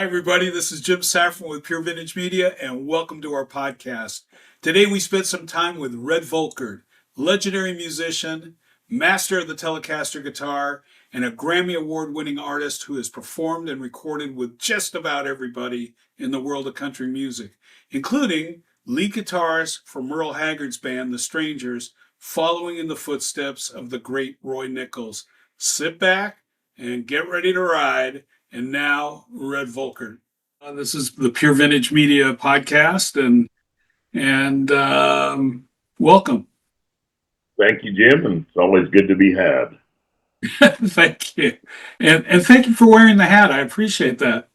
everybody. This is Jim Saffron with Pure Vintage Media, and welcome to our podcast. Today, we spent some time with Red Volkaert, legendary musician, master of the Telecaster guitar, and a Grammy Award-winning artist who has performed and recorded with just about everybody in the world of country music, including lead guitarist for Merle Haggard's band, The Strangers, following in the footsteps of the great Roy Nichols. Sit back and get ready to ride. And now, Red Volkaert. This is the Pure Vintage Media podcast, and welcome. Thank you, Jim, and it's always good to be had. Thank you, and thank you for wearing the hat. I appreciate that.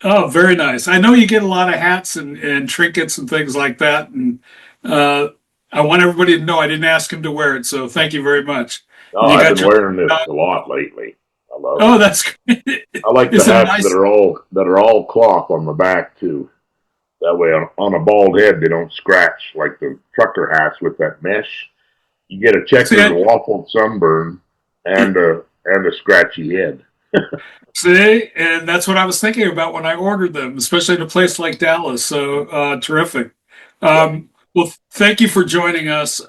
Oh, very nice. I know you get a lot of hats and trinkets and things like that, and I want everybody to know I didn't ask him to wear it, so thank you very much. Oh, I've been wearing this a lot lately. I love it. That's great. I like the hats that are all cloth on the back too. That way, on a bald head, they don't scratch like the trucker hats with that mesh. You get a checkered waffled sunburn and a scratchy head. See, and that's what I was thinking about when I ordered them, especially in a place like Dallas. So terrific. Well, thank you for joining us.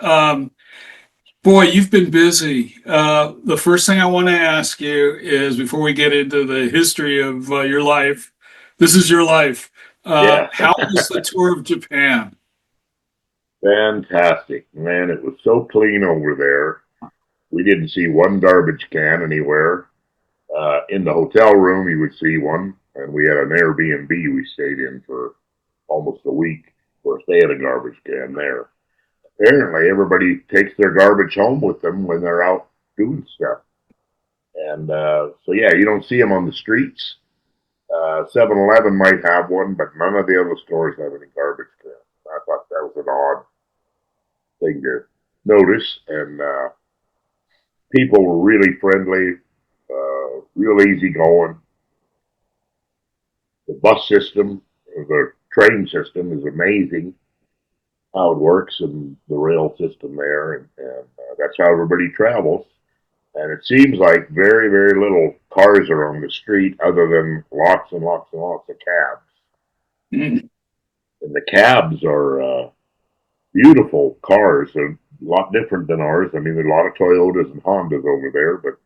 Boy, you've been busy. The first thing I want to ask you is, before we get into the history of your life, this is your life. How was the tour of Japan? Fantastic, man. It was so clean over there. We didn't see one garbage can anywhere. In the hotel room, you would see one, and we had an Airbnb we stayed in for almost a week. Of course, they had a garbage can there. Apparently, everybody takes their garbage home with them when they're out doing stuff. And so, you don't see them on the streets. 7-Eleven might have one, but none of the other stores have any garbage cans. I thought that was an odd thing to notice. And people were really friendly, real easygoing. The bus system, the train system is amazing. How it works and the rail system there, and that's how everybody travels. And it seems like very, very little cars are on the street other than lots and lots and lots of cabs. Mm. And the cabs are beautiful cars, a lot different than ours. I mean, there are a lot of Toyotas and Hondas over there, but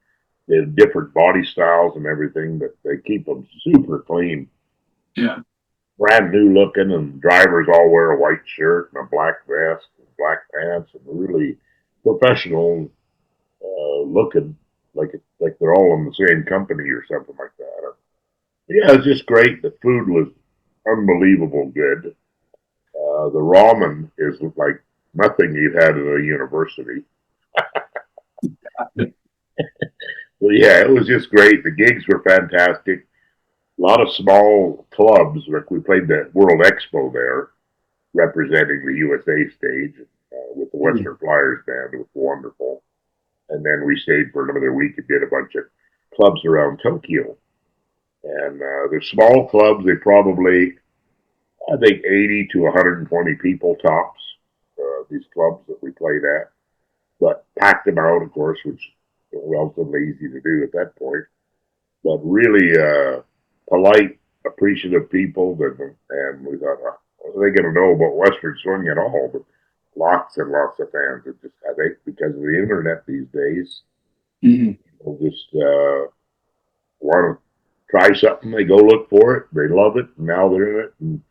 they have different body styles and everything, but they keep them super clean. Yeah. Brand new looking, and drivers all wear a white shirt and a black vest and black pants, and really professional looking, like they're all in the same company or something like that. Yeah, it was just great. The food was unbelievable good. The ramen is like nothing you've had at a university. Well, yeah, it was just great. The gigs were fantastic. A lot of small clubs. Like we played the World Expo there, representing the USA stage with the Western Flyers band. It was wonderful. And then we stayed for another week and did a bunch of clubs around Tokyo. And the small clubs, they probably, I think, 80 to 120 people tops, these clubs that we played at. But packed them out, of course, which was relatively easy to do at that point. But really polite, appreciative people, and we thought, what are they going to know about Western swing at all? But lots and lots of fans. It just, I think, because of the internet these days, people just want to try something. They go look for it. They love it. And now they're in it. And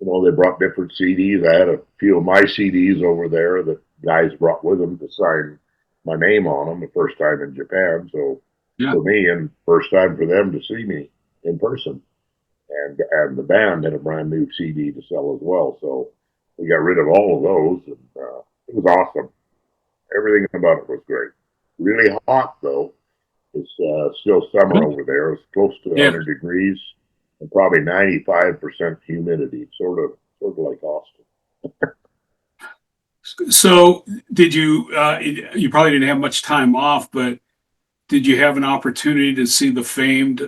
they brought different CDs. I had a few of my CDs over there that guys brought with them to sign my name on them the first time in Japan. So for me, and first time for them to see me in person. And the band had a brand new CD to sell as well. So we got rid of all of those, and it was awesome. Everything about it was great. Really hot, though. It's still summer over there. It's close to 100 degrees and probably 95% humidity, sort of like Austin. So did you, you probably didn't have much time off, but did you have an opportunity to see the famed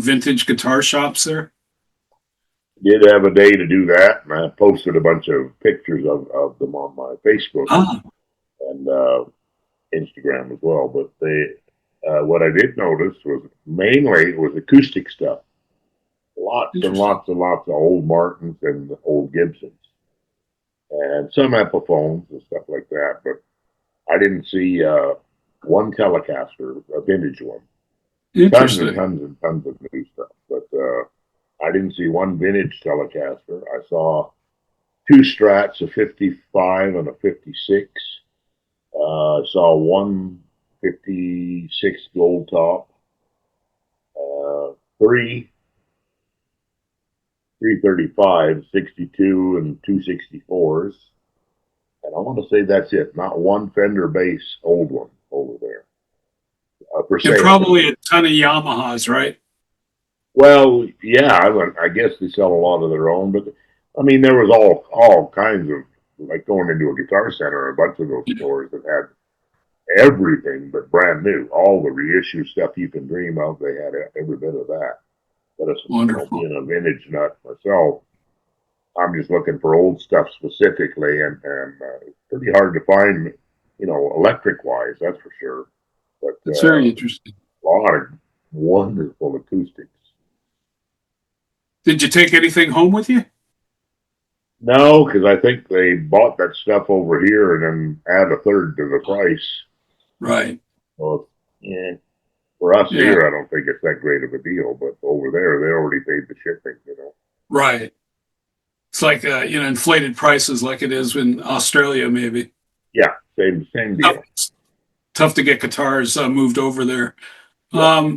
vintage guitar shops there? Did have a day to do that, and I posted a bunch of pictures of them on my Facebook and Instagram as well. But what I did notice was mainly it was acoustic stuff. lots and Interesting. lots and lots of old Martins and old Gibsons, and some Epiphones and stuff like that. But I didn't see one Telecaster, a vintage one. Tons and Interesting. tons and tons of new stuff, but I didn't see one vintage Telecaster. I saw two Strats, a 55 and a 56. I saw one 56 gold top, three 335, 62, and 264s. And I want to say that's it. Not one Fender bass old one over there for And sale. probably a ton of Yamahas, right? Well, yeah, I guess they sell a lot of their own, but I mean, there was all kinds of, like going into a Guitar Center, a bunch of those stores that had everything but brand new, all the reissue stuff you can dream of. They had every bit of that. But it's, Wonderful. being a vintage nut myself, I'm just looking for old stuff specifically, and it's pretty hard to find, electric wise, that's for sure. But That's very interesting. a lot of wonderful acoustics. Did you take anything home with you? No, because I think they bought that stuff over here and then add a third to the price. Right. So, yeah, for us Yeah. here, I don't think it's that great of a deal. But over there, they already paid the shipping. Right. It's like inflated prices, like it is in Australia, maybe. Yeah, same Tough, deal. tough to get guitars moved over there. Yeah.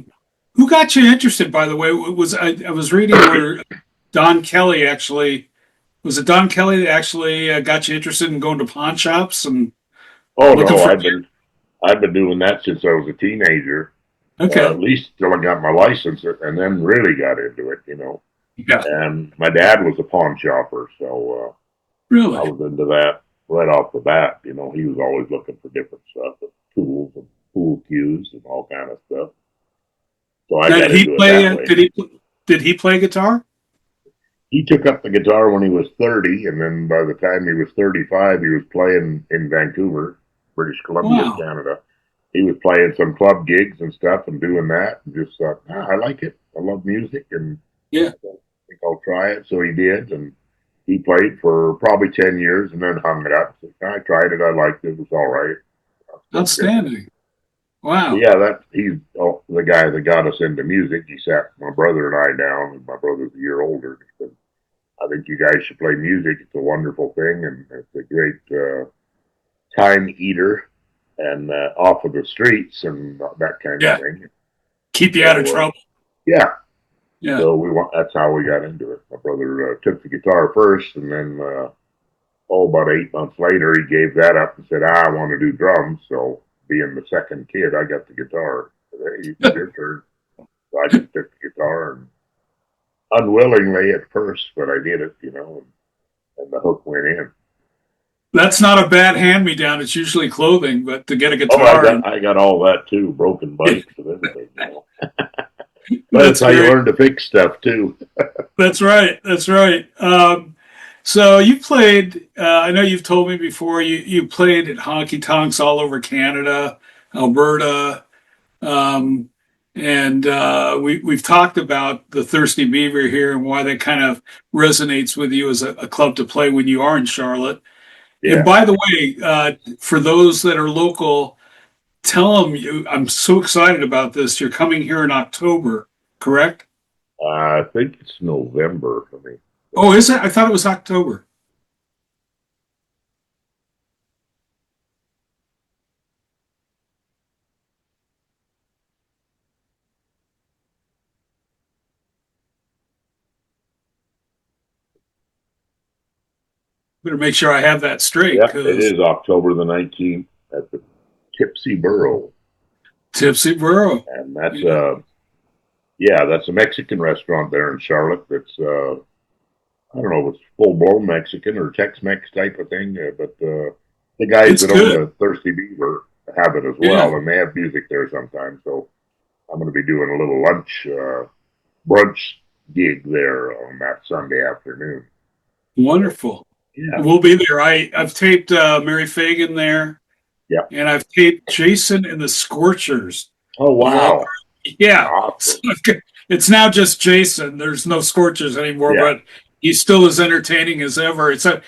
Who got you interested, by the way? I was reading where Don Kelly actually was it Don Kelly that actually got you interested in going to pawn shops and Oh looking no, for? I've been doing that since I was a teenager. At Okay. least till I got my license, and then really got into it. Yeah. And my dad was a pawn shopper, so I Really? was into that right off the bat. He was always looking for different stuff, tools and pool cues and all kind of stuff. So I Now, got did he into it play? that way. Did he play guitar? He took up the guitar when he was 30, and then by the time he was 35, he was playing in Vancouver, British Columbia, Wow. Canada. He was playing some club gigs and stuff and doing that, and just thought, I like it. I love music, and Yeah. I think I'll try it. So he did, and he played for probably 10 years and then hung it up. So I tried it. I liked it. It was all right. Outstanding. Wow. Yeah, he's the guy that got us into music. He sat my brother and I down, and my brother's a year older. He said, I think you guys should play music. It's a wonderful thing, and it's a great time eater and off of the streets and that kind of Yeah. thing. Keep you out of So, trouble. yeah, Yeah. so that's how we got into it. My brother took the guitar first, and then, about 8 months later, he gave that up and said, I want to do drums. So, being the second kid, I got the guitar. I said, hey, it's your turn. So I just took the guitar, and unwillingly at first, but I did it, and the hook went in. That's not a bad hand-me-down. It's usually clothing, but to get a Oh, I guitar, got I got all that too, broken bikes and everything. But that's it's how you great. learn to fix stuff too. That's right. That's right. So you played. I know you've told me before. You played at honky tonks all over Canada, Alberta, um, and we've talked about the Thirsty Beaver here and why that kind of resonates with you as a club to play when you are in Charlotte. And Yeah, by the way, for those that are local, tell them I'm so excited about this. You're coming here in October, correct? I think it's November for me. Oh, is it? I thought it was October. Better make sure I have that straight Yeah, it because is October the 19th at the Tipsy Burro, Tipsy Burro. and that's Yeah. that's a Mexican restaurant there in Charlotte. That's I don't know if it's full blown Mexican or Tex-Mex type of thing, but the guys It's that own good. the Thirsty Beaver have it as Yeah. well, and they have music there sometimes. So I'm going to be doing a little lunch brunch gig there on that Sunday afternoon. So Wonderful. yeah, We'll be there. I've taped Mary Fagan there, yeah. and I've taped Jason and the Scorchers Oh of all. wow, Yeah. So awesome. it's now just Jason. There's no Scorchers anymore, Yeah, but he's still as entertaining as ever. It's a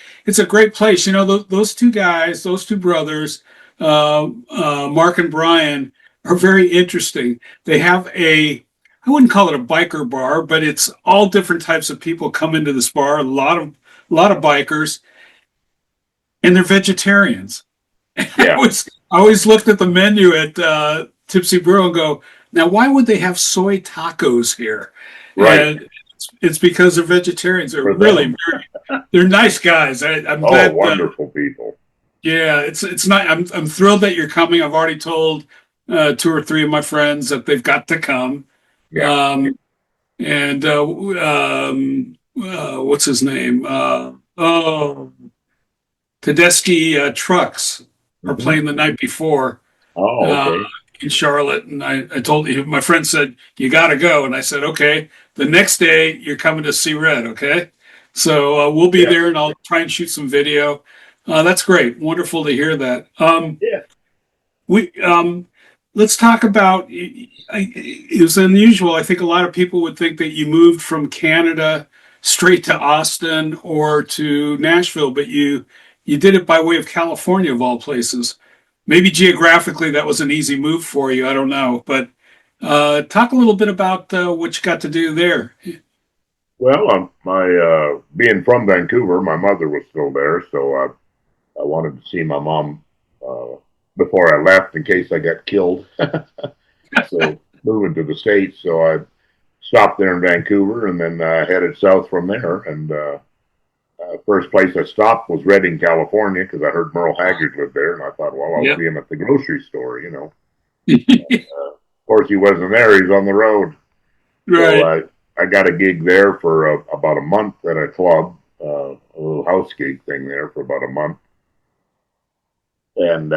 great place. You know, those two guys, those two brothers, Mark and Brian, are very interesting. They have I wouldn't call it a biker bar, but it's all different types of people come into this bar. A lot of bikers, and they're vegetarians. I yeah, always looked at the menu at Tipsy Brew and go, now why would they have soy tacos here? right. And it's because they're vegetarians. They're For really them. they're nice guys. I'm Oh, glad. wonderful people. Yeah, it's not. I'm thrilled that you're coming. I've already told two or three of my friends that they've got to come. Yeah. And what's his name? Tedeschi Trucks are Hmm. playing the night before Oh, uh, okay. in Charlotte, and I told you, my friend said you got to go, and I said okay. The next day you're coming to see Red, okay? So we'll be Yeah, there, and I'll try and shoot some video. That's great, wonderful to hear that. yeah. We Let's talk about. It was unusual. I think a lot of people would think that you moved from Canada straight to Austin or to Nashville, but you did it by way of California of all places. Maybe geographically that was an easy move for you. I don't know, but talk a little bit about what you got to do there. Well, my being from Vancouver, my mother was still there, so I wanted to see my mom before I left in case I got killed. So moving to the States, so I stopped there in Vancouver and then headed south from there. And first place I stopped was Redding, California, because I heard Merle Haggard lived there, and I thought, well, I'll Yep. see him at the grocery store, Of course, he wasn't there; he was on the road. So Right. I got a gig there for about a month at a club, a little house gig thing there for about a month, and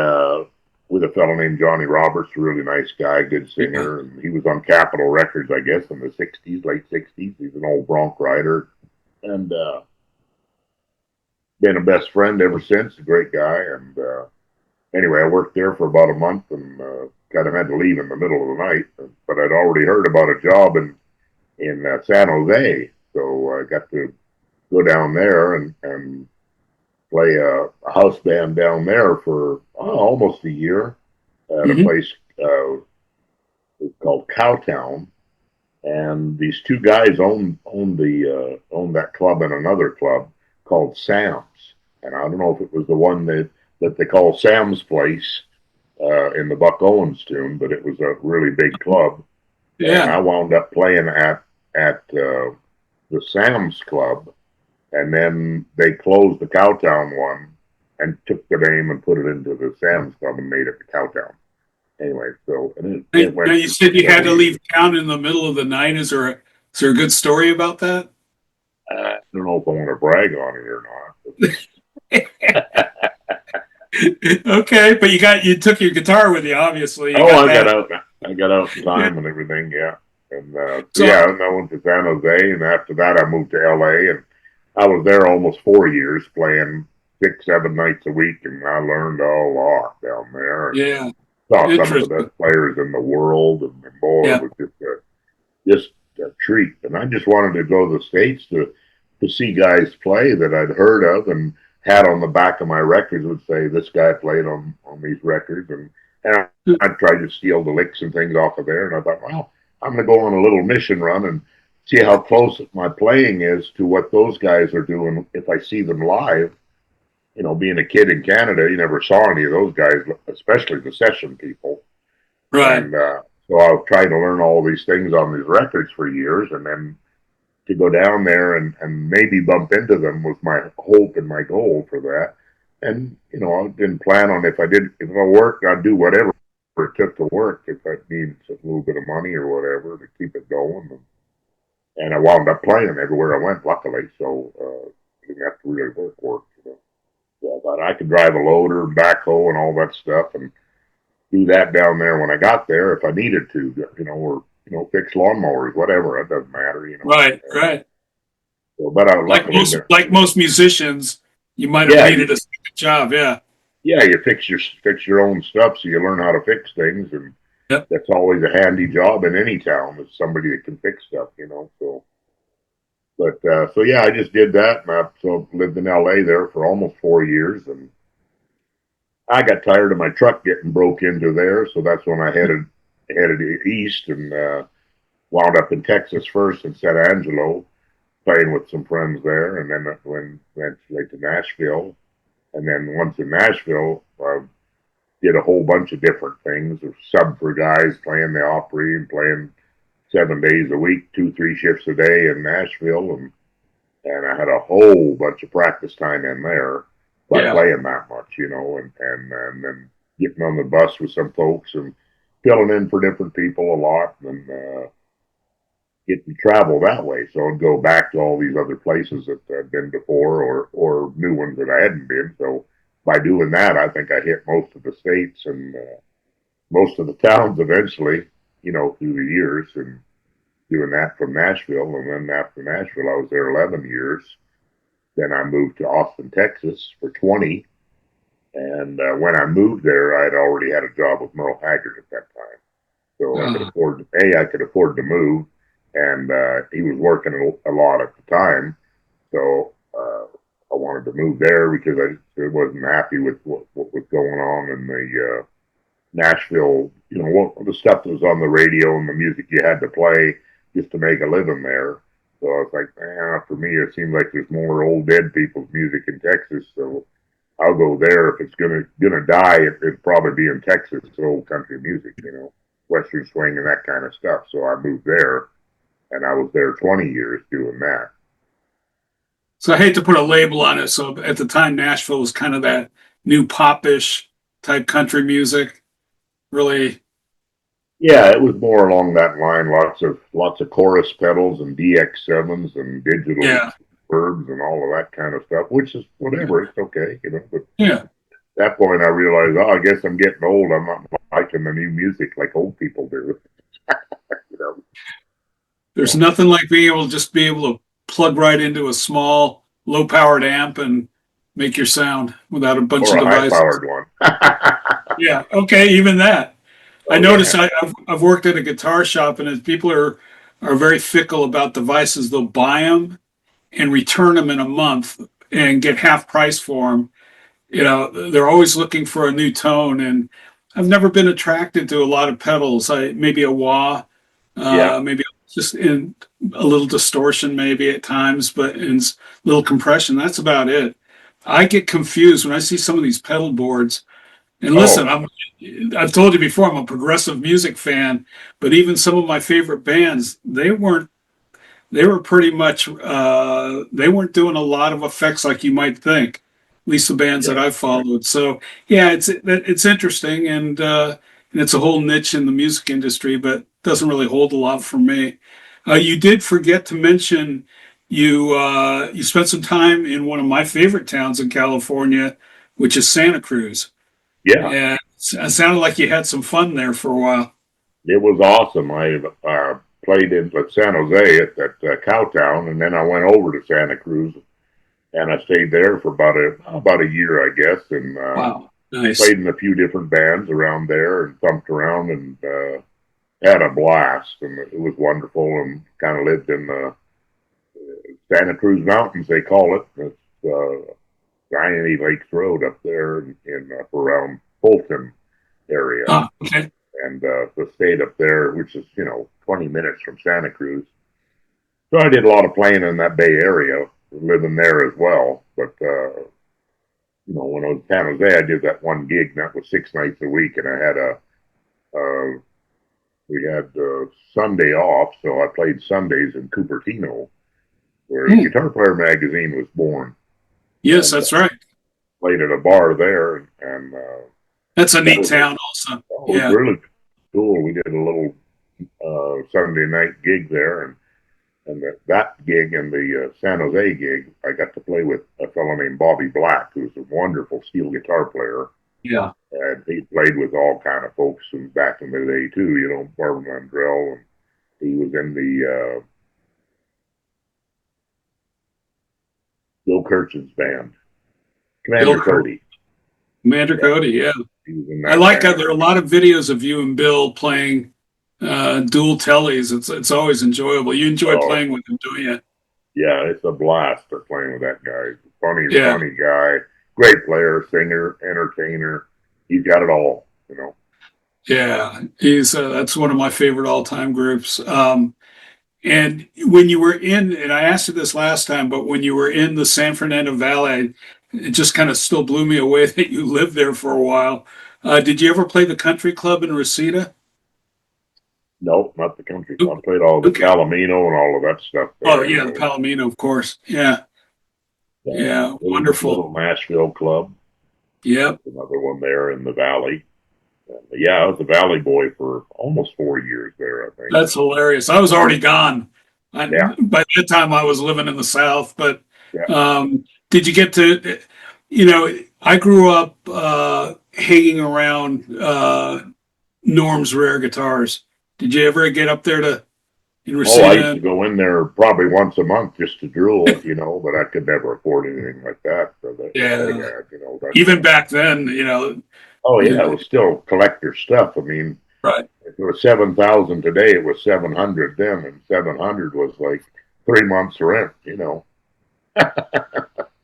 with a fellow named Johnny Roberts, a really nice guy, good Yeah. singer, and he was on Capitol Records, I guess, in the '60s, late '60s. He's an old bronc rider, and been a best friend ever since. A great guy, and anyway, I worked there for about a month, and kind of had to leave in the middle of the night, but I'd already heard about a job in San Jose, so I got to go down there and play a house band down there for almost a year at a Hmm. place called Cowtown. And these two guys owned that club and another club called Sam's. And I don't know if it was the one that they call Sam's Place in the Buck Owens tune, but it was a really big club. And Yeah. I wound up playing at the Sam's Club, and then they closed the Cowtown one and took the name and put it into the Sam's Club and made it the Cowtown. Anyway, so and it Now went you said you had 20 to years. leave town in the middle of the night. Is there a good story about that? I don't know if I want to brag on it or not. Okay, but you took your guitar with you. Obviously, you Oh, got I got that. out. I got out in time and everything. Yeah, and so So yeah, and I went to San Jose, and after that, I moved to LA, and I was there almost 4 years, playing 6, 7 nights a week, and I learned a lot down there, and yeah, saw some of the interesting. best players in the world, and boy, it Yeah. was just a treat. And I just wanted to go to the States to see guys play that I'd heard of and had on the back of my records would say this guy played on these records, and I tried to steal the licks and things off of there. And I thought, well, I'm going to go on a little mission run and see how close my playing is to what those guys are doing if I see them live. Being a kid in Canada, you never saw any of those guys, especially the session people. Right. And so I've tried to learn all these things on these records for years, and then to go down there and maybe bump into them was my hope and my goal for that. And I didn't plan on if I worked, I'd do whatever it took to work if I needed a little bit of money or whatever to keep it going. And I wound up playing everywhere I went, luckily. So didn't have to really work. So I thought I could drive a loader, backhoe, and all that stuff, and do that down there when I got there if I needed to, or fix lawnmowers, whatever. It doesn't matter. Right. Right. So, but luckily, Like most musicians, you might have yeah, needed a second job. Yeah. yeah, you fix your own stuff, so you learn how to fix things, and Yep. that's always a handy job in any town, is somebody that can fix stuff, so. But so yeah, I just did that, and so lived in LA there for almost 4 years, and I got tired of my truck getting broke into there, so that's when I headed east and wound up in Texas first in San Angelo, playing with some friends there, and then went eventually to Nashville, and then once in Nashville, I did a whole bunch of different things, sub for guys, playing the Opry and playing 7 days a week, 2, 3 shifts a day in Nashville, and I had a whole bunch of practice time in there by Yeah. playing that much, and then getting on the bus with some folks and filling in for different people a lot, and getting to travel that way. So I'd go back to all these other places that I'd been before, or new ones that I hadn't been. So by doing that, I think I hit most of the states and most of the towns eventually, through the years, and doing that from Nashville. And then after Nashville, I was there 11 years. Then I moved to Austin, Texas for 20. And when I moved there, I had already had a job with Merle Haggard at that time. So I could afford to move. And he was working a lot at the time. So I wanted to move there because I wasn't happy with what was going on in the Nashville, what the stuff that was on the radio and the music you had to play just to make a living there. So I was like, for me, it seems like there's more old dead people's music in Texas. So I'll go there. If it's gonna die, it'd probably be in Texas, old country music, Western swing and that kind of stuff. So I moved there, and I was there 20 years doing that. So I hate to put a label on it. So at the time, Nashville was kind of that new popish type country music. Really, Yeah, it was more along that line. Lots of chorus pedals and DX7s and digital yeah, verbs and all of that kind of stuff, which is whatever. It's okay, But yeah. at that point, I realized, I guess I'm getting old. I'm not liking the new music like old people do. you know. There's So, nothing like being able to just be able to plug right into a small, low-powered amp and make your sound without a bunch or of a devices. high-powered one. Yeah, okay, even that. I Oh notice yeah. I've worked at a guitar shop, and as people are very fickle about devices, they'll buy them and return them in a month and get half price for them. They're always looking for a new tone, and I've never been attracted to a lot of pedals. Maybe a wah, Yeah. maybe just in a little distortion, maybe at times, but in little compression. That's about it. I get confused when I see some of these pedal boards. And listen, Oh, I've told you before, I'm a progressive music fan, but even some of my favorite bands, they were pretty much they weren't doing a lot of effects like you might think, at least the bands that yeah. I've followed. So yeah, it's interesting, and it's a whole niche in the music industry, but doesn't really hold a lot for me. You did forget to mention you spent some time in one of my favorite towns in California, which is Santa Cruz, Yeah. and it sounded like you had some fun there for a while. It was awesome. I played in San Jose at Cowtown, and then I went over to Santa Cruz, and I stayed there for about a year, I guess, and Wow, nice. played in a few different bands around there and thumped around and had a blast. And it was wonderful, and kind of lived in the Santa Cruz Mountains, they call it. It's Diany Lakes Road up there in up around Fulton area. Okay. And the state up there, which is 20 minutes from Santa Cruz. So I did a lot of playing in that Bay Area, living there as well. But when I was in San Jose, I did that one gig, and that was 6 nights a week, and I had we had Sunday off, so I played Sundays in Cupertino, where the Hmm. Guitar Player magazine was born, Yes, and that's right. played at a bar there, and That's a that neat was town, also. it was Yeah. really cool. We did a little Sunday night gig there, and that gig and the San Jose gig, I got to play with a fellow named Bobby Black, who's a wonderful steel guitar player. Yeah. And he played with all kind of folks from back in the day too, Marvin Mandrell, and he was in the Bill Kirchen's band, Bill Commander Kirk, Cody. Commander Yeah, Cody. Yeah. He was in I that like how band. there are a lot of videos of you and Bill playing dual tellies. It's always enjoyable. You enjoy Oh, playing with him, don't you? yeah, it's a blast to playing with that guy. He's a funny, Yeah, funny guy. Great player, singer, entertainer. He's got it all, you know. yeah. He's that's one of my favorite all-time groups. And when you were in, and I asked you this last time, but when you were in the San Fernando Valley, it just kind of still blew me away that you lived there for a while. Did you ever play the country club in Reseda? Nope, not the country club. I played all the Okay. Palomino and all of that stuff Oh, there, you yeah, the know. Palomino, of course. Yeah, yeah, wonderful. Little Nashville club. Yep, Another one there in the valley. Yeah, I was a valley boy for almost 4 years there, I think. that's hilarious. I was already gone. Yeah, By that time, I was living in the South. But yeah. did you get to, I grew up hanging around Norm's Rare Guitars. Did you ever get up there to in Oh, I used Reseda? to go in there probably once a month just to drool, you know, but I could never afford anything like that. So that they Yeah, had, you know, that. even back then, Oh yeah, it it- was still collector stuff. I mean, right. if it was 7,000 today, it was 700 then, and 700 was like 3 months rent, you know.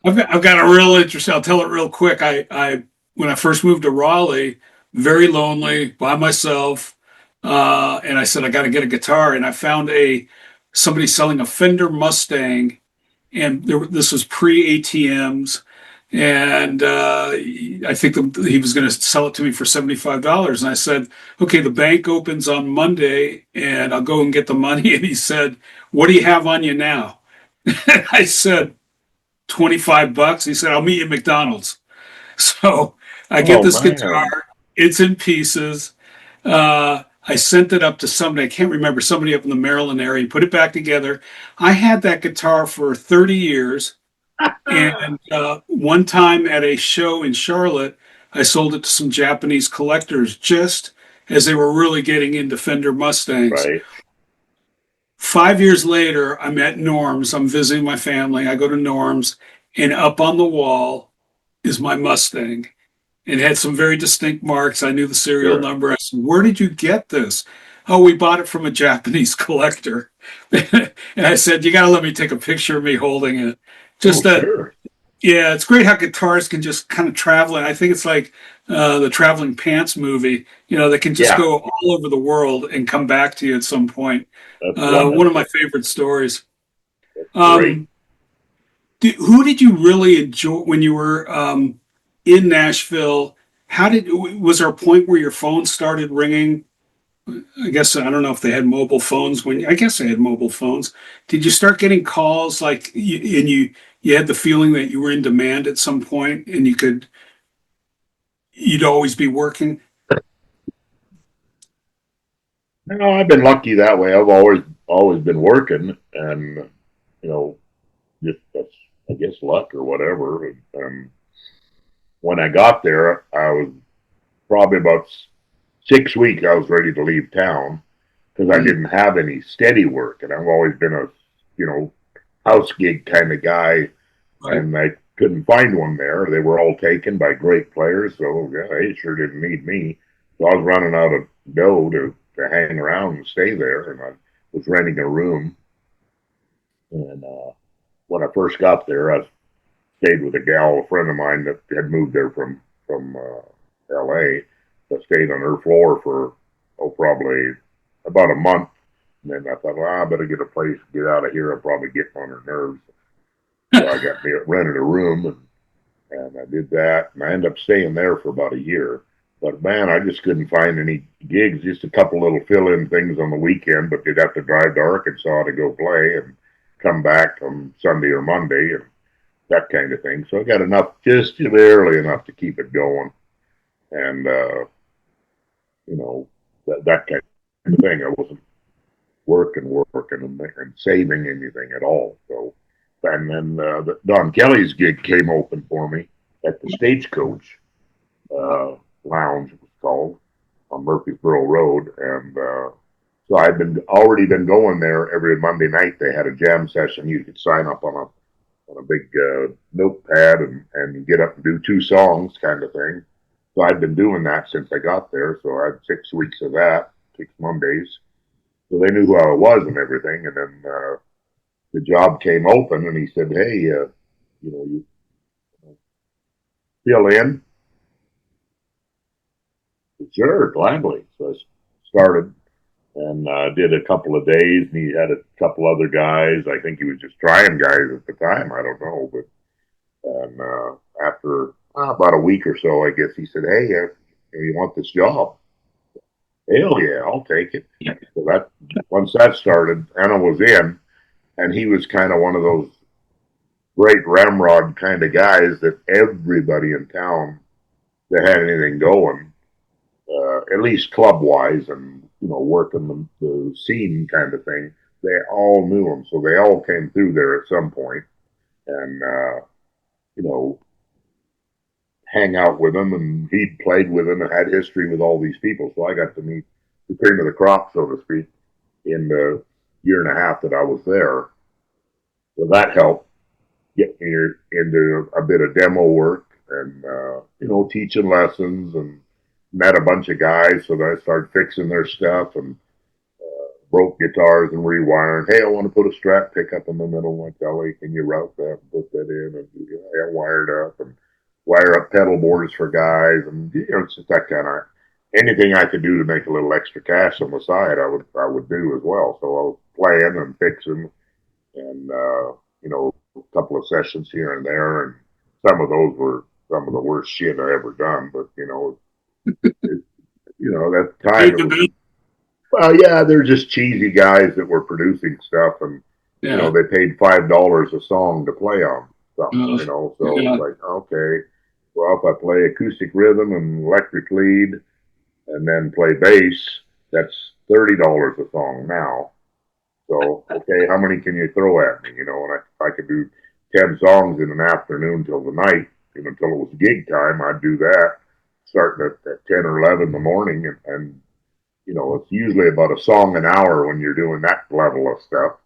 I've got a real interest. I'll tell it real quick. I when I first moved to Raleigh, very lonely by myself, and I said I got to get a guitar, and I found somebody selling a Fender Mustang, and this was pre ATMs, and I think he was going to sell it to me for $75, and I said, okay, the bank opens on Monday, and I'll go and get the money, and he said, what do you have on you now? And I said, $25. He said, I'll meet you at McDonald's. So I get Oh this guitar. man, It's in pieces. I sent it up to somebody. I can't remember, somebody up in the Maryland area, put it back together. I had that guitar for 30 years. And one time at a show in Charlotte, I sold it to some Japanese collectors just as they were really getting into Fender Mustangs. right? 5 years later, I'm at Norm's. I'm visiting my family. I go to Norm's, and up on the wall is my Mustang. It had some very distinct marks. I knew the serial Sure. number. I said, where did you get this? Oh, we bought it from a Japanese collector. And I said, you got to let me take a picture of me holding it. Oh Just that, sure. yeah, it's great how guitars can just kind of travel. And I think it's like the Traveling Pants movie, they can just Yeah, go all over the world and come back to you at some point. that's One of my wonderful. favorite stories. Great. Um, who did you really enjoy when you were in Nashville? Was there a point where your phone started ringing? I guess I don't know if they had mobile phones I guess they had mobile phones. Did you start getting calls and you had the feeling that you were in demand at some point and you'd always be working? No, I've been lucky that way. I've always been working, and you know, just that's I guess luck or whatever. And when I got there, I was probably about 6 weeks. I was ready to leave town because I Mm, didn't have any steady work, and I've always been a you know house gig kind of guy, right. and I couldn't find one there. They were all taken by great players, so yeah, they sure didn't need me. So I was running out of dough to hang around and stay there, and I was renting a room. And when I first got there, I stayed with a gal, a friend of mine that had moved there from L.A. So I stayed on her floor for probably about a month. And then I thought, well, I better get a place, get out of here. I'll probably get on her nerves. So I got me rented a room, and I did that, and I ended up staying there for about a year. But man, I just couldn't find any gigs. Just a couple little fill-in things on the weekend, but you'd have to drive to Arkansas to go play and come back on Sunday or Monday and that kind of thing. So I got enough, just barely enough to keep it going, and you know that kind of thing. I wasn't working and saving anything at all. So, and then Don Kelly's gig came open for me at the Stagecoach Lounge, it was called, on Murfreesboro Road, and so I'd been already been going there every Monday night. They had a jam session. You could sign up on a big notepad and get up and do two songs, kind of thing. So I'd been doing that since I got there. So I had 6 weeks of that, 6 Mondays. So they knew who I was and everything. And then the job came open, and he said, "Hey, you fill in." Sure, gladly. So I started and did a couple of days, and he had a couple other guys. I think he was just trying guys at the time. I don't know, but and after about a week or so, I guess he said, "Hey, you want this job?" Hell yeah, I'll take it. So that once that started, Anna was in, and he was kind of one of those great ramrod kind of guys that everybody in town that had anything going, at least club wise, and working the scene kind of thing, they all knew him, so they all came through there at some point, and you know, hang out with him, and he'd played with him and had history with all these people. So I got to meet the cream of the crop, so to speak, in the year and a half that I was there. So that helped get me into a bit of demo work and teaching lessons, and met a bunch of guys. So that I started fixing their stuff and broke guitars and rewiring. Hey, I want to put a Strat pickup in the middle of my telly. Can you route that and put that in? And I wired up and wire up pedal boards for guys, and it's just that kind of anything I could do to make a little extra cash on the side. I would do as well. So I was playing and fixing, and a couple of sessions here and there, and some of those were some of the worst shit I ever done. But that time it was. Well, yeah, they're just cheesy guys that were producing stuff, and Yeah. they paid $5 a song to play on something. So Yeah. it's like, okay, well, if I play acoustic rhythm and electric lead, and then play bass, that's $30 a song now. So okay, how many can you throw at me? And I could do 10 songs in an afternoon till the night, until it was gig time. I'd do that, starting at 10 or 11 in the morning, and it's usually about a song an hour when you're doing that level of stuff.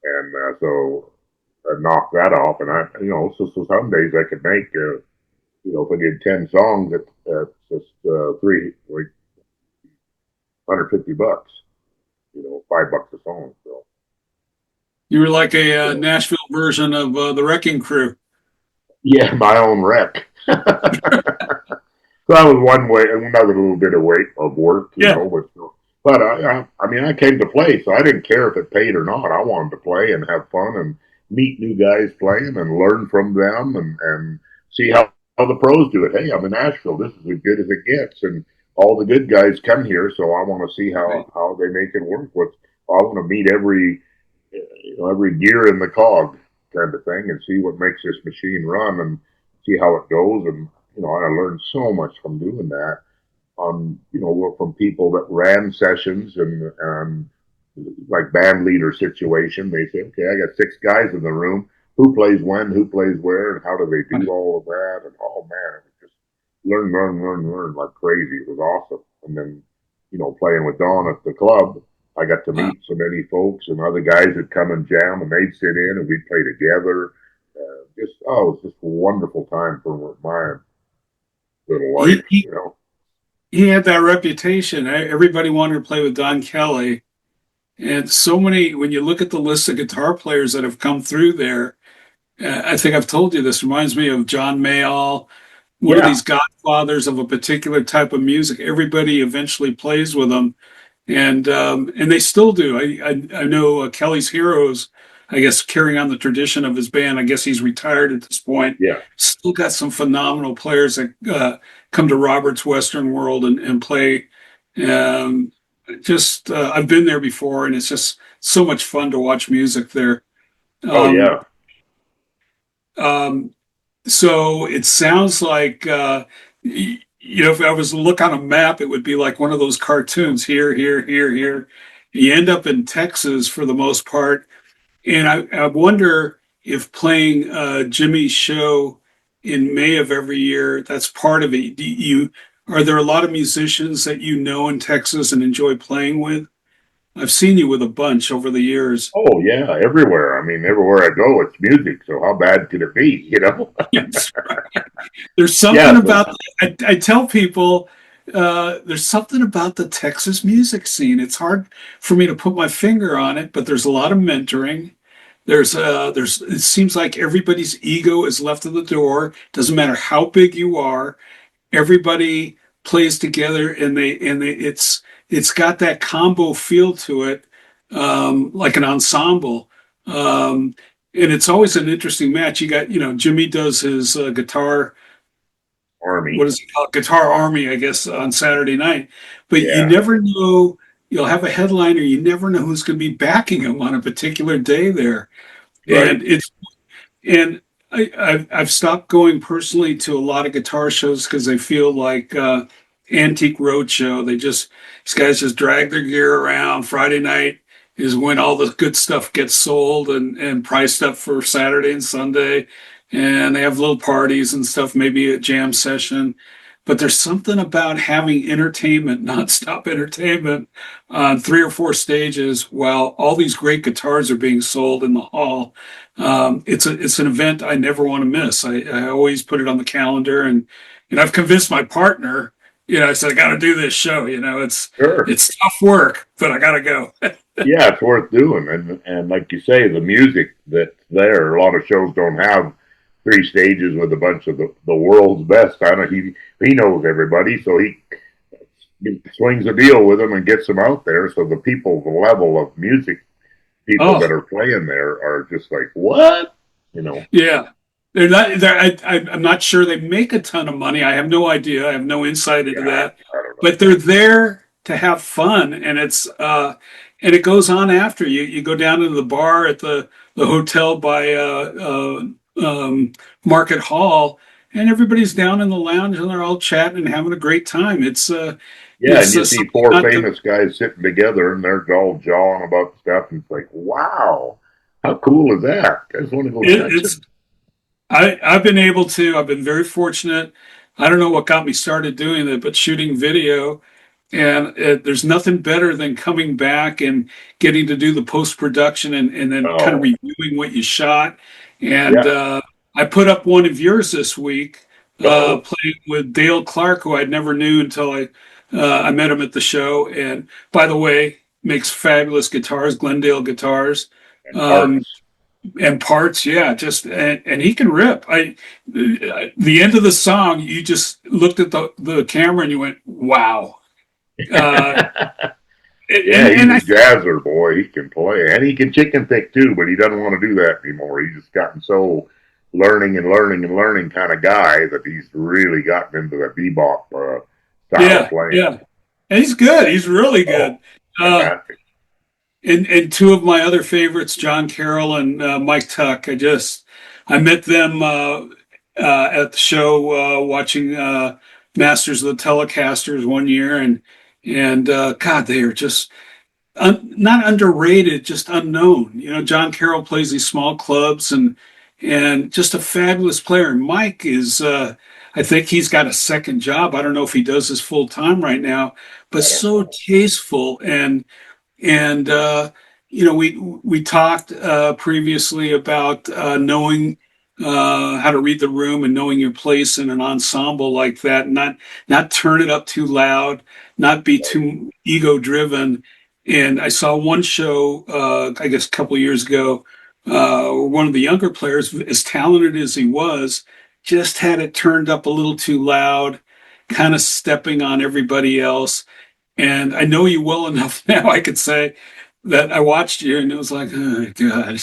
And so I knocked that off, and so some days I could make, if I did 10 songs, at just like $150, $5 a song. So You were like a Nashville version of the Wrecking Crew. yeah, my own wreck. So that was one way, another little bit of weight of work, Yeah. But I came to play, so I didn't care if it paid or not. I wanted to play and have fun and meet new guys playing and learn from them, and see how the pros do it. Hey, I'm in Nashville. This is as good as it gets, and all the good guys come here, so I want to see Right. how they make it work. I want to meet every gear in the cog kind of thing, and see what makes this machine run, and see how it goes. And I learned so much from doing that. From people that ran sessions, and like band leader situation. They say, okay, I got 6 guys in the room. Who plays when? Who plays where? And how do they do all of that? And oh man, it was just learn like crazy. It was awesome. And then, playing with Don at the club, I got to meet so many folks, and other guys would come and jam, and they'd sit in, and we'd play together. It was just a wonderful time for my little He, life, he, he had that reputation. Everybody wanted to play with Don Kelly. And so many, when you look at the list of guitar players that have come through there, I think I've told you this reminds me of John Mayall, one of Yeah, these godfathers of a particular type of music. Everybody eventually plays with them, and they still do. I know Kelly's Heroes, I guess, carrying on the tradition of his band. I guess he's retired at this point. yeah. Still got some phenomenal players that come to Robert's Western World and play. Um, I've been there before, and it's just so much fun to watch music there. Oh Um, yeah. um, so it sounds like, if I was to look on a map, it would be like one of those cartoons here, here, here, here. You end up in Texas for the most part. And I wonder if playing Jimmy's show in May of every year, that's part of it. Are there a lot of musicians that you know in Texas and enjoy playing with? I've seen you with a bunch over the years. Oh yeah, everywhere. I mean, everywhere I go, it's music. So how bad could it be? You know? Yes. There's something Yeah. So, about, I tell people, there's something about the Texas music scene. It's hard for me to put my finger on it, but there's a lot of mentoring. It seems like everybody's ego is left at the door. Doesn't matter how big you are, everybody plays together, and it's got that combo feel to it, like an ensemble. Um, and it's always an interesting match. You got, Jimmy does his guitar, what Army. is it called? Guitar Army, I guess, on Saturday night. But you Yeah. never know. You'll have a headliner. You never know who's going to be backing him on a particular day there. Right. And I've stopped going personally to a lot of guitar shows because I feel like Antique Roadshow. These guys just drag their gear around. Friday night is when all the good stuff gets sold and priced up for Saturday and Sunday. And they have little parties and stuff, maybe a jam session. But there's something about having entertainment, nonstop entertainment on three or four stages while all these great guitars are being sold in the hall. It's an event I never want to miss. I always put it on the calendar, and I've convinced my partner. I said I got to do this show. Sure. It's tough work, but I got to go. Yeah, it's worth doing. And like you say, the music that's there, a lot of shows don't have three stages with a bunch of the world's best on it. He knows everybody, so he swings a deal with them and gets them out there. So the people, the level of music people that Oh are playing there are just like, what? You know? yeah, they're not. I'm not sure they make a ton of money. I have no idea. I have no insight into Yeah, that, I don't know. but they're there to have fun, and it goes on after you go down to the bar at the hotel by Market Hall, and everybody's down in the lounge and they're all chatting and having a great time. Yeah, and It's you see something four not to. famous guys sitting together and they're all jawing about stuff, and it's like, wow, how cool is that? I just want to go touch It's them. I've been able to. I've been very fortunate. I don't know what got me started doing it, but shooting video. And there's nothing better than coming back and getting to do the post production and then kind of Oh, reviewing what you shot. And yeah. I put up one of yours this week, Oh, playing with Dale Clark, who I never knew until I met him at the show. And by the way, makes fabulous guitars, Glendale guitars. and Um, parts. and parts, yeah, just and he can rip. The end of the song, you just looked at the camera and you went, "Wow!" Uh, Yeah, he's and a I jazzer boy. He can play, and he can chicken pick too. But he doesn't want to do that anymore. He's just gotten so learning and learning and learning kind of guy that he's really gotten into the bebop style of yeah, playing. yeah, and he's good. He's really Oh, good. Uh, fantastic! and two of my other favorites, John Carroll and Mike Tuck. I met them at the show watching Masters of the Telecasters one year, and God, they are just not underrated, just unknown. John Carroll plays these small clubs and just a fabulous player. And Mike is, I think he's got a second job. I don't know if he does this full time right now, but I don't so know. tasteful and we talked previously about knowing how to read the room and knowing your place in an ensemble like that, not turn it up too loud, not be Right. too ego driven. And I saw one show, I guess a couple of years ago, where one of the younger players, as talented as he was, just had it turned up a little too loud, kind of stepping on everybody else. And I know you well enough now, I could say that I watched you and it was like, oh God,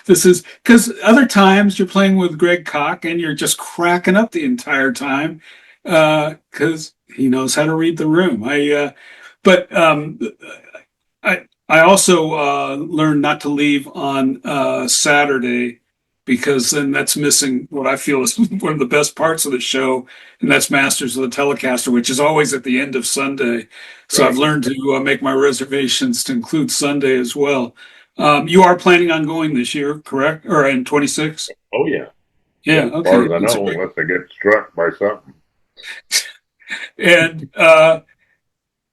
this is because other times you're playing with Greg Koch and you're just cracking up the entire time because he knows how to read the room. But I also learned not to leave on Saturday because then that's missing what I feel is one of the best parts of the show, and that's Masters of the Telecaster, which is always at the end of Sunday. So I've Right. learned to make my reservations to include Sunday as well. You are planning on going this year, correct? Or in 26? Oh yeah. Yeah, Yeah. As far okay. as I That's know, great. unless they get struck by something. And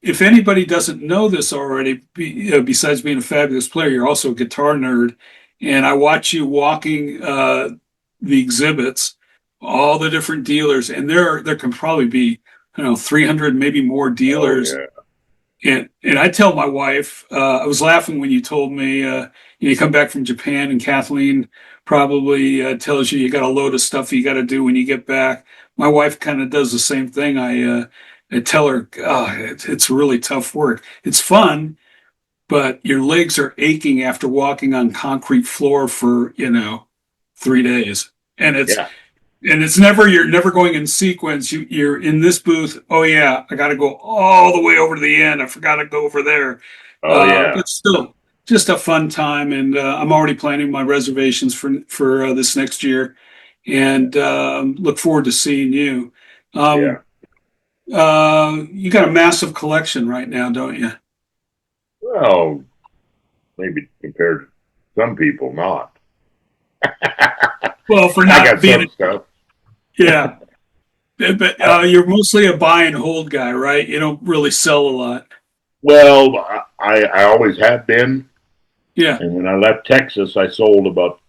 if anybody doesn't know this already, besides being a fabulous player, you're also a guitar nerd. And I watch you walking the exhibits, all the different dealers, and there can probably be, I don't know, 300, maybe more Oh dealers. yeah, And I tell my wife, I was laughing when you told me you come back from Japan, and Kathleen probably tells you you got a load of stuff you got to do when you get back. My wife kind of does the same thing. I tell her, it's really tough work. It's fun, but your legs are aching after walking on concrete floor for 3 days, and it's yeah, and it's never you're never going in sequence. You're in this booth. Oh yeah, I got to go all the way over to the end. I forgot to go over there, oh yeah, but still, just a fun time. And I'm already planning my reservations for this next year, and look forward to seeing you. yeah. Um, you got a massive collection right now, don't you? Well, maybe compared to some people, not. Well, for I not got being, some stuff. yeah, but you're mostly a buy and hold guy, right? You don't really sell a lot. Well, I always have been, Yeah, and when I left Texas, I sold about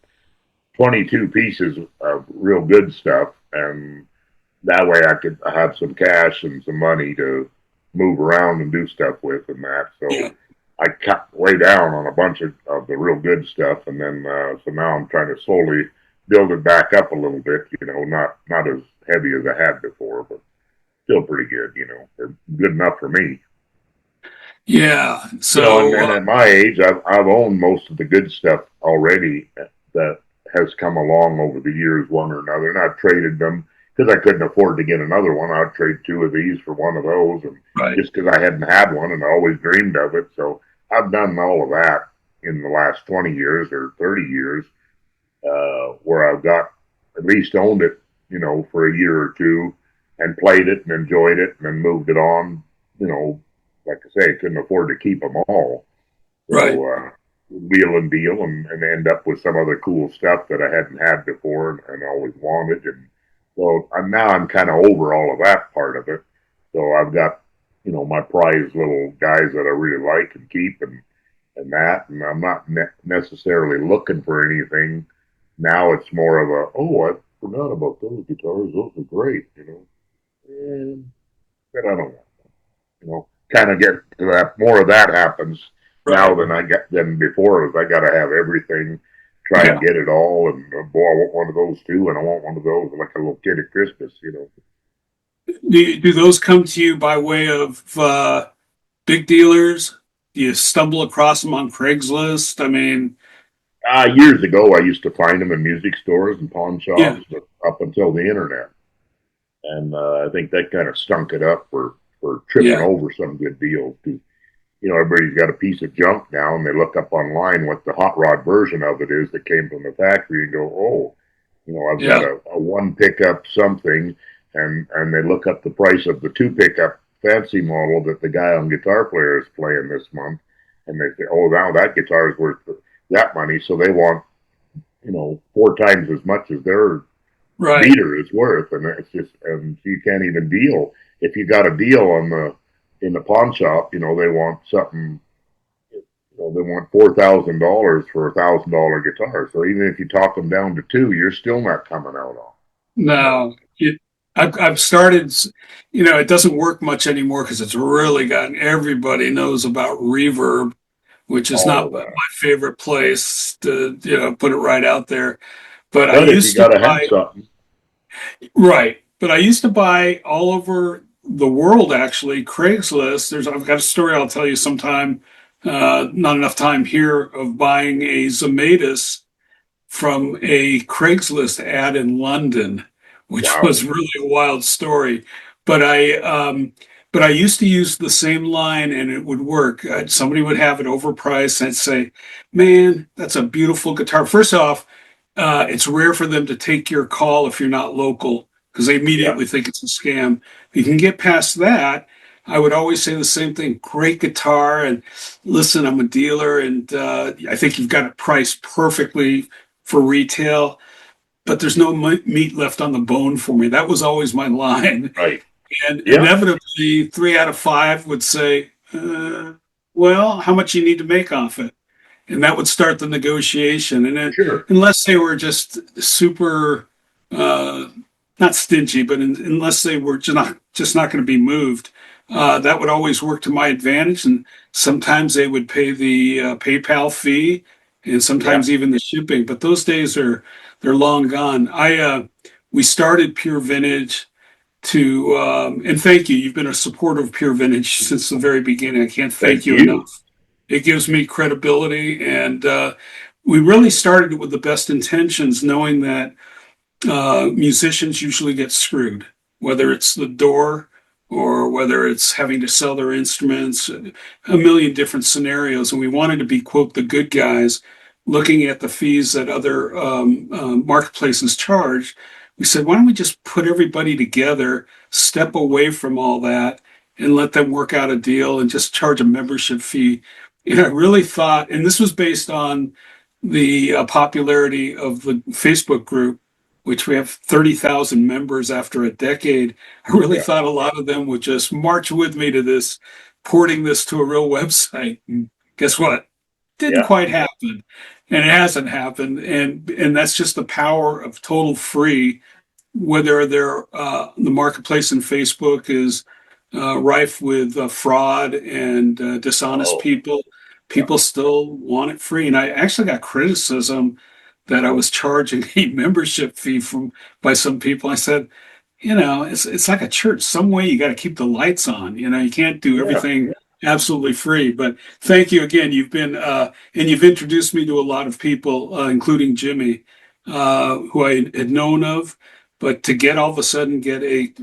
22 pieces of real good stuff, and that way I could have some cash and some money to move around and do stuff with and that. So yeah, I cut way down on a bunch of the real good stuff, and then so now I'm trying to slowly build it back up a little bit. Not as heavy as I had before, but still pretty good. They're good enough for me. yeah. And So at my age, I've owned most of the good stuff already that has come along over the years, one or another, and I've traded them because I couldn't afford to get another one. I'd trade two of these for one of those, and right, just because I hadn't had one and I always dreamed of it. So I've done all of that in the last 20 years or 30 years, where I've got at least owned it, for a year or two, and played it and enjoyed it, and then moved it on. Like I say, I couldn't afford to keep them all. right. So wheel and deal and end up with some other cool stuff that I hadn't had before and always wanted. And so now I'm kind of over all of that part of it. So I've got my prized little guys that I really like and keep and that. And I'm not necessarily looking for anything. Now it's more of I forgot about those guitars. Those are great. And but I don't know. Kind of get to that. More of that happens now Right. than before. Is I got to have everything, try and Yeah. get it all, and boy, I want one of those too, and I want one of those like a little kid at Christmas. Do those come to you by way of big dealers? Do you stumble across them on Craigslist? I mean, Years ago, I used to find them in music stores and pawn yeah, shops, but up until the internet, and I think that kind of stunk it up for tripping yeah, over some good deals. Because everybody's got a piece of junk now, and they look up online what the hot rod version of it is that came from the factory, and go, oh, I've got yeah, a one pickup something, and they look up the price of the two pickup fancy model that the guy on Guitar Player is playing this month, and they say, oh, now that guitar is worth that money, so they want four times as much as their right. beater is worth, and it's just, and you can't even deal. If you got a deal in the pawn shop, they want something. They want $4,000 for $1,000 guitar. So even if you talk them down to two, you're still not coming out on. No, I've started, it doesn't work much anymore because it's really gotten, everybody knows about Reverb, which is not All my that. favorite place to, put it right out there. But I But if you used to got to have buy, something, right. But I used to buy all over the world, actually, Craigslist. I've got a story I'll tell you sometime, not enough time here, of buying a Zematis from a Craigslist ad in London, which wow. was really a wild story. But I used to use the same line and it would work. Somebody would have it overpriced. I'd say, "Man, that's a beautiful guitar." First off, it's rare for them to take your call if you're not local because they Yeah. immediately think it's a scam. If you can get past that, I would always say the same thing. Great guitar, and listen, I'm a dealer, and I think you've got it priced perfectly for retail, but there's no meat left on the bone for me. That was always my line. Right. And Yeah, inevitably, 3 out of 5 would say, well, how much you need to make off it? And that would start the negotiation. And sure. unless they were just super, uh, not stingy, but unless they were just not going to be moved, that would always work to my advantage. And sometimes they would pay the PayPal fee, and Yeah, sometimes even the shipping. But those days they're long gone. We started Pure Vintage to and thank you. You've been a supporter of Pure Vintage since the very beginning. I can't thank thank you you. enough. It gives me credibility, and we really started it with the best intentions, knowing that musicians usually get screwed, whether it's the door or whether it's having to sell their instruments, a million different scenarios. And we wanted to be, quote, the good guys, looking at the fees that other marketplaces charge. We said, why don't we just put everybody together, step away from all that, and let them work out a deal and just charge a membership fee? And I really thought, and this was based on the popularity of the Facebook group, which we have 30,000 members after a decade. I really Yeah, thought a lot of them would just march with me to this, porting this to a real website. And guess what? Didn't yeah. quite happen. And it hasn't happened. And that's just the power of total free, whether the marketplace in Facebook is rife with fraud and dishonest Oh, people, yeah, people still want it free. And I actually got criticism that I was charging a membership fee from by some people. I said, it's like a church. Some way you got to keep the lights on. You can't do yeah. everything absolutely free. But thank you again. You've been and you've introduced me to a lot of people, including Jimmy, who I had known of. But to get all of a sudden get a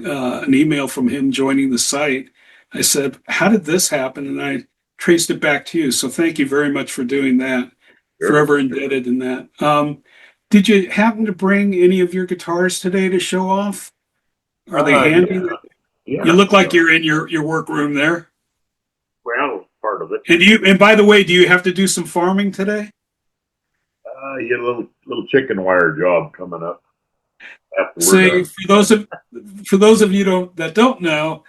an email from him joining the site, I said, "How did this happen?" And I traced it back to you. So thank you very much for doing that. Sure. Forever indebted in that. Did you happen to bring any of your guitars today to show off? Are they handy? Yeah, You yeah. look like you're in your workroom there. Well, part of it. And by the way, do you have to do some farming today? You get a little chicken wire job coming up after we're Say done. for those of you that don't know,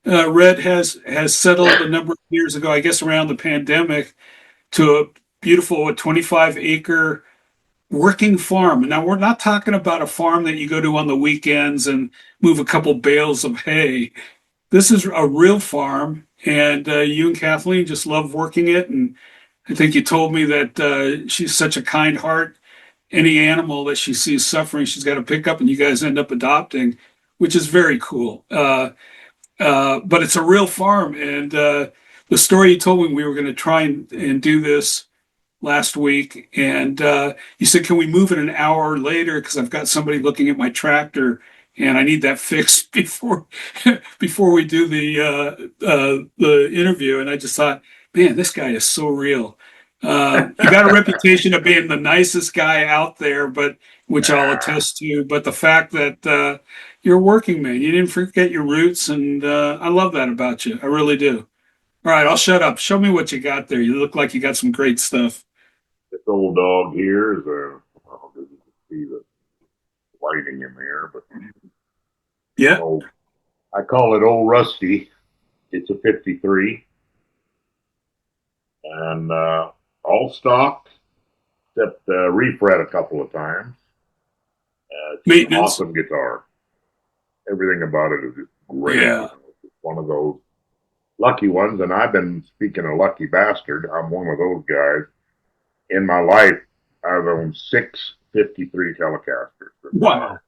Red has settled a number of years ago, I guess around the pandemic, to a beautiful 25-acre working farm. Now we're not talking about a farm that you go to on the weekends and move a couple bales of hay. This is a real farm, and you and Kathleen just love working it. And I think you told me that she's such a kind heart. Any animal that she sees suffering, she's got to pick up, and you guys end up adopting, which is very cool. But it's a real farm, and the story you told me, we were going to try and do this last week, and you said, "Can we move it an hour later? Because I've got somebody looking at my tractor, and I need that fixed before we do the interview." And I just thought, man, this guy is so real. You got a reputation of being the nicest guy out there, but which I'll attest to. But the fact that you're a working man, you didn't forget your roots, and I love that about you. I really do. All right, I'll shut up. Show me what you got there. You look like you got some great stuff. This old dog here is well, you can see the lighting in there, but Yeah. oh, I call it Old Rusty. It's a 53 and all stock except refret a couple of times. It's just an Maintenance. awesome guitar. Everything about it is just great. Yeah. It's one of those lucky ones, and I've been speaking of lucky bastard. I'm one of those guys. In my life, I've owned 653 Telecasters. Wow.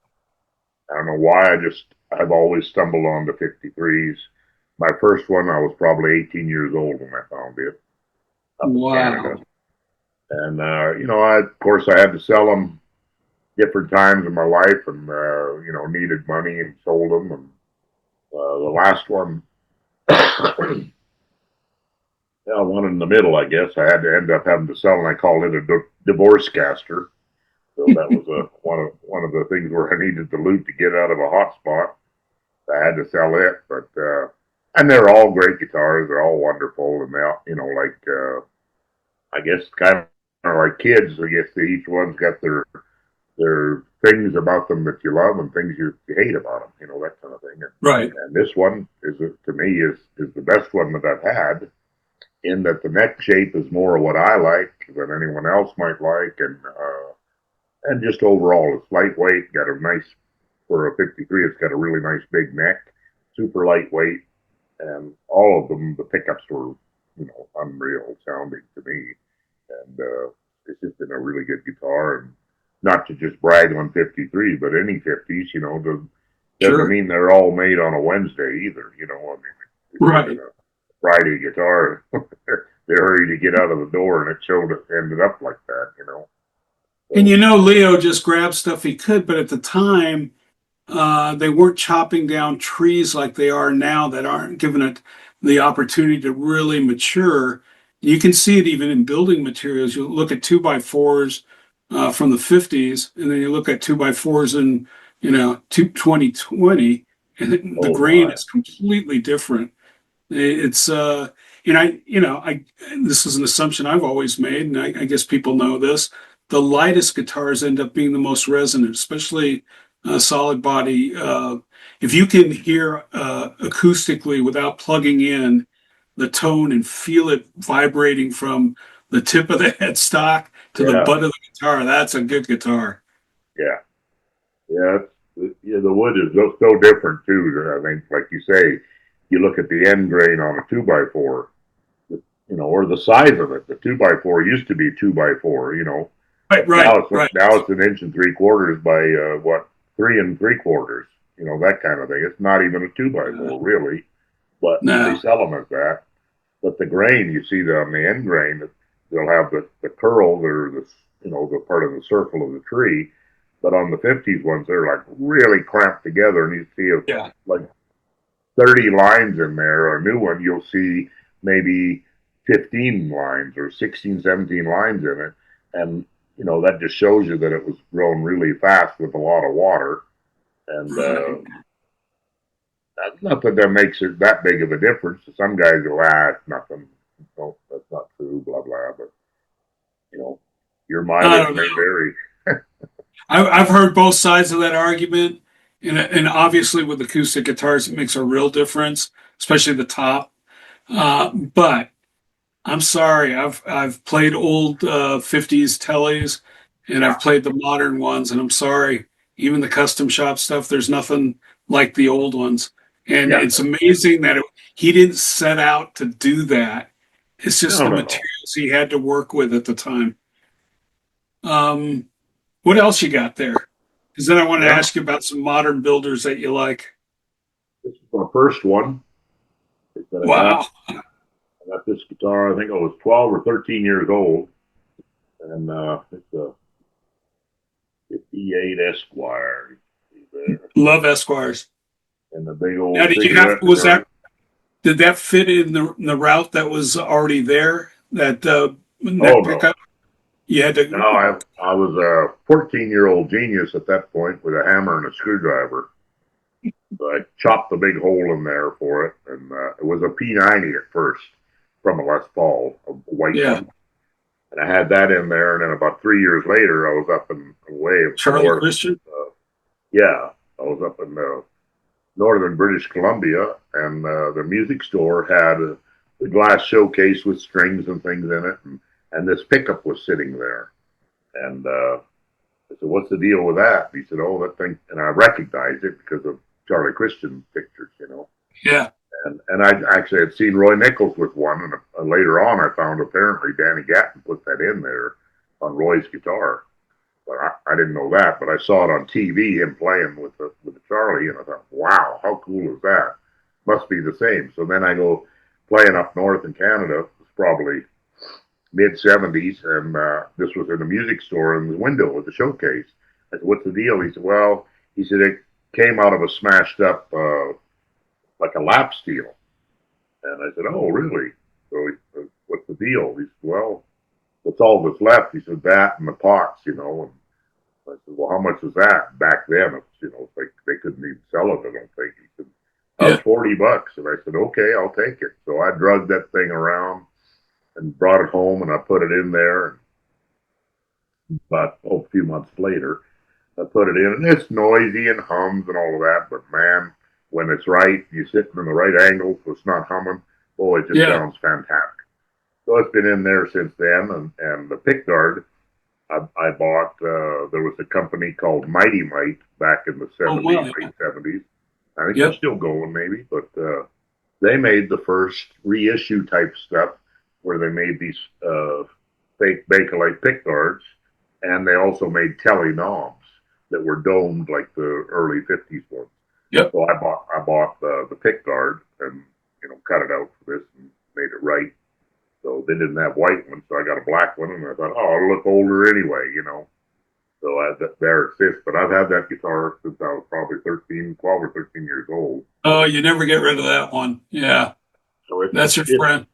I don't know why. I've always stumbled on the 53s. My first one, I was probably 18 years old when I found it up in Wow. Canada. And, of course, I had to sell them different times in my life and, needed money and sold them. And the last one, one in the middle, I guess, I had to end up having to sell, and I called it a divorce caster. So that was one of the things where I needed the loot to get out of a hot spot. I had to sell it, but and they're all great guitars. They're all wonderful, and they all, I guess kind of like kids. I guess each one's got their There are things about them that you love and things you hate about them, that kind of thing. Right. And this one is, to me, is the best one that I've had, in that the neck shape is more of what I like than anyone else might like, and just overall, it's lightweight, got a nice, for a 53, it's got a really nice big neck, super lightweight, and all of them, the pickups were, unreal sounding to me. And it's just been a really good guitar. And not to just brag on 53, but any 50s, doesn't Sure. mean they're all made on a Wednesday either. I mean, it's Right. even a Friday guitar. They hurry to get out of the door, and ended up like that. And So Leo just grabbed stuff he could, but at the time, they weren't chopping down trees like they are now that aren't given it the opportunity to really mature. You can see it even in building materials. You look at two by fours from the 50s, and then you look at two by fours in, 2020, and the oh grain my, is completely different. It's and I this is an assumption I've always made, and I guess people know this. The lightest guitars end up being the most resonant, especially solid body. If you can hear acoustically without plugging in the tone and feel it vibrating from the tip of the headstock to the yeah, butt of the guitar, that's a good guitar. yeah, yeah. The wood is so different too. I think, like you say, you look at the end grain on a 2x4, or the size of it. The 2x4 used to be 2x4, Right, but now right, it's right. now it's an inch and three quarters by what, three and three quarters. That kind of thing. It's not even a two by Uh, four really, but they no, sell them as that. But the grain, you see on the end grain, they'll have the curls or the part of the circle of the tree. But on the 50s ones, they're like really clamped together, and you see yeah. like 30 lines in there. A new one, you'll see maybe 15 lines or 16, 17 lines in it. And, that just shows you that it was grown really fast with a lot of water. And Right. not that that makes it that big of a difference. Some guys go, it's nothing. No, that's not true, blah, blah. But, you know, your I mileage don't may know. vary. I've heard both sides of that argument, and obviously with acoustic guitars, it makes a real difference, especially the top. But I'm sorry, I've played old 50s tellies, and Yeah. I've played the modern ones, and I'm sorry, even the custom shop stuff, there's nothing like the old ones. And Yeah. it's amazing that he didn't set out to do that. It's just No, the no, no. materials he had to work with at the time. Um, what else you got there? Because then I want to Well, ask you about some modern builders that you like. this is my first one that I got. Wow. I got this guitar, I think I was 12 or 13 years old. And it's a 58 Esquire. See there. Love Esquires. And the big Now, old cigarette burn. did that fit in the route that was already there? That Oh, neck no. pickup? You had No, to. I was a 14-year-old genius at that point with a hammer and a screwdriver. So I chopped the big hole in there for it, and it was a P90 at first from a Les Paul, a white Yeah, one. And I had that in there, and then about 3 years later, I was up and away Charlie north. Christian. Yeah, I was up in northern British Columbia, and the music store had a glass showcase with strings and things in it, and this pickup was sitting there. And I said, "What's the deal with that?" And he said, "Oh, that thing," and I recognized it because of Charlie Christian pictures. Yeah, And I actually had seen Roy Nichols with one, and later on I found apparently Danny Gatton put that in there on Roy's guitar. But I didn't know that, but I saw it on TV, him playing with the Charlie, and I thought, wow, how cool is that? Must be the same. So then I go playing up north in Canada. It was probably mid 70s, and this was in a music store, in the window was a showcase. I said, "What's the deal?" He said, "Well," he said, "it came out of a smashed up like a lap steel." And I said, "Oh, really?" So he said, "What's the deal?" He said, "Well, that's all that's left." He said, "That and the pots. And I said, "Well, how much was that back then?" It's like they couldn't even sell it, I don't think. He said, yeah. "About $40." And I said, "Okay, I'll take it." So I drugged that thing around and brought it home, and I put it in there. But a few months later, I put it in, and it's noisy and hums and all of that, but man, when it's right, you sit in the right angle so it's not humming. Oh, it just Yeah. sounds fantastic. So it's been in there since then, and the pickguard I bought. There was a company called Mighty Might back in the Oh, '70s, well, yeah. late '70s. I think they're Yep. still going, maybe, but they made the first reissue type stuff where they made these fake Bakelite pickguards, and they also made telly knobs that were domed like the early '50s ones. Yep. So I bought the pickguard and cut it out for this and made it right. So they didn't have white ones, so I got a black one, and I thought, oh, it'll look older anyway. So there it sits. But I've had that guitar since I was probably 12 or 13 years old. Oh, you never get rid of that one. Yeah. So That's your it's friend.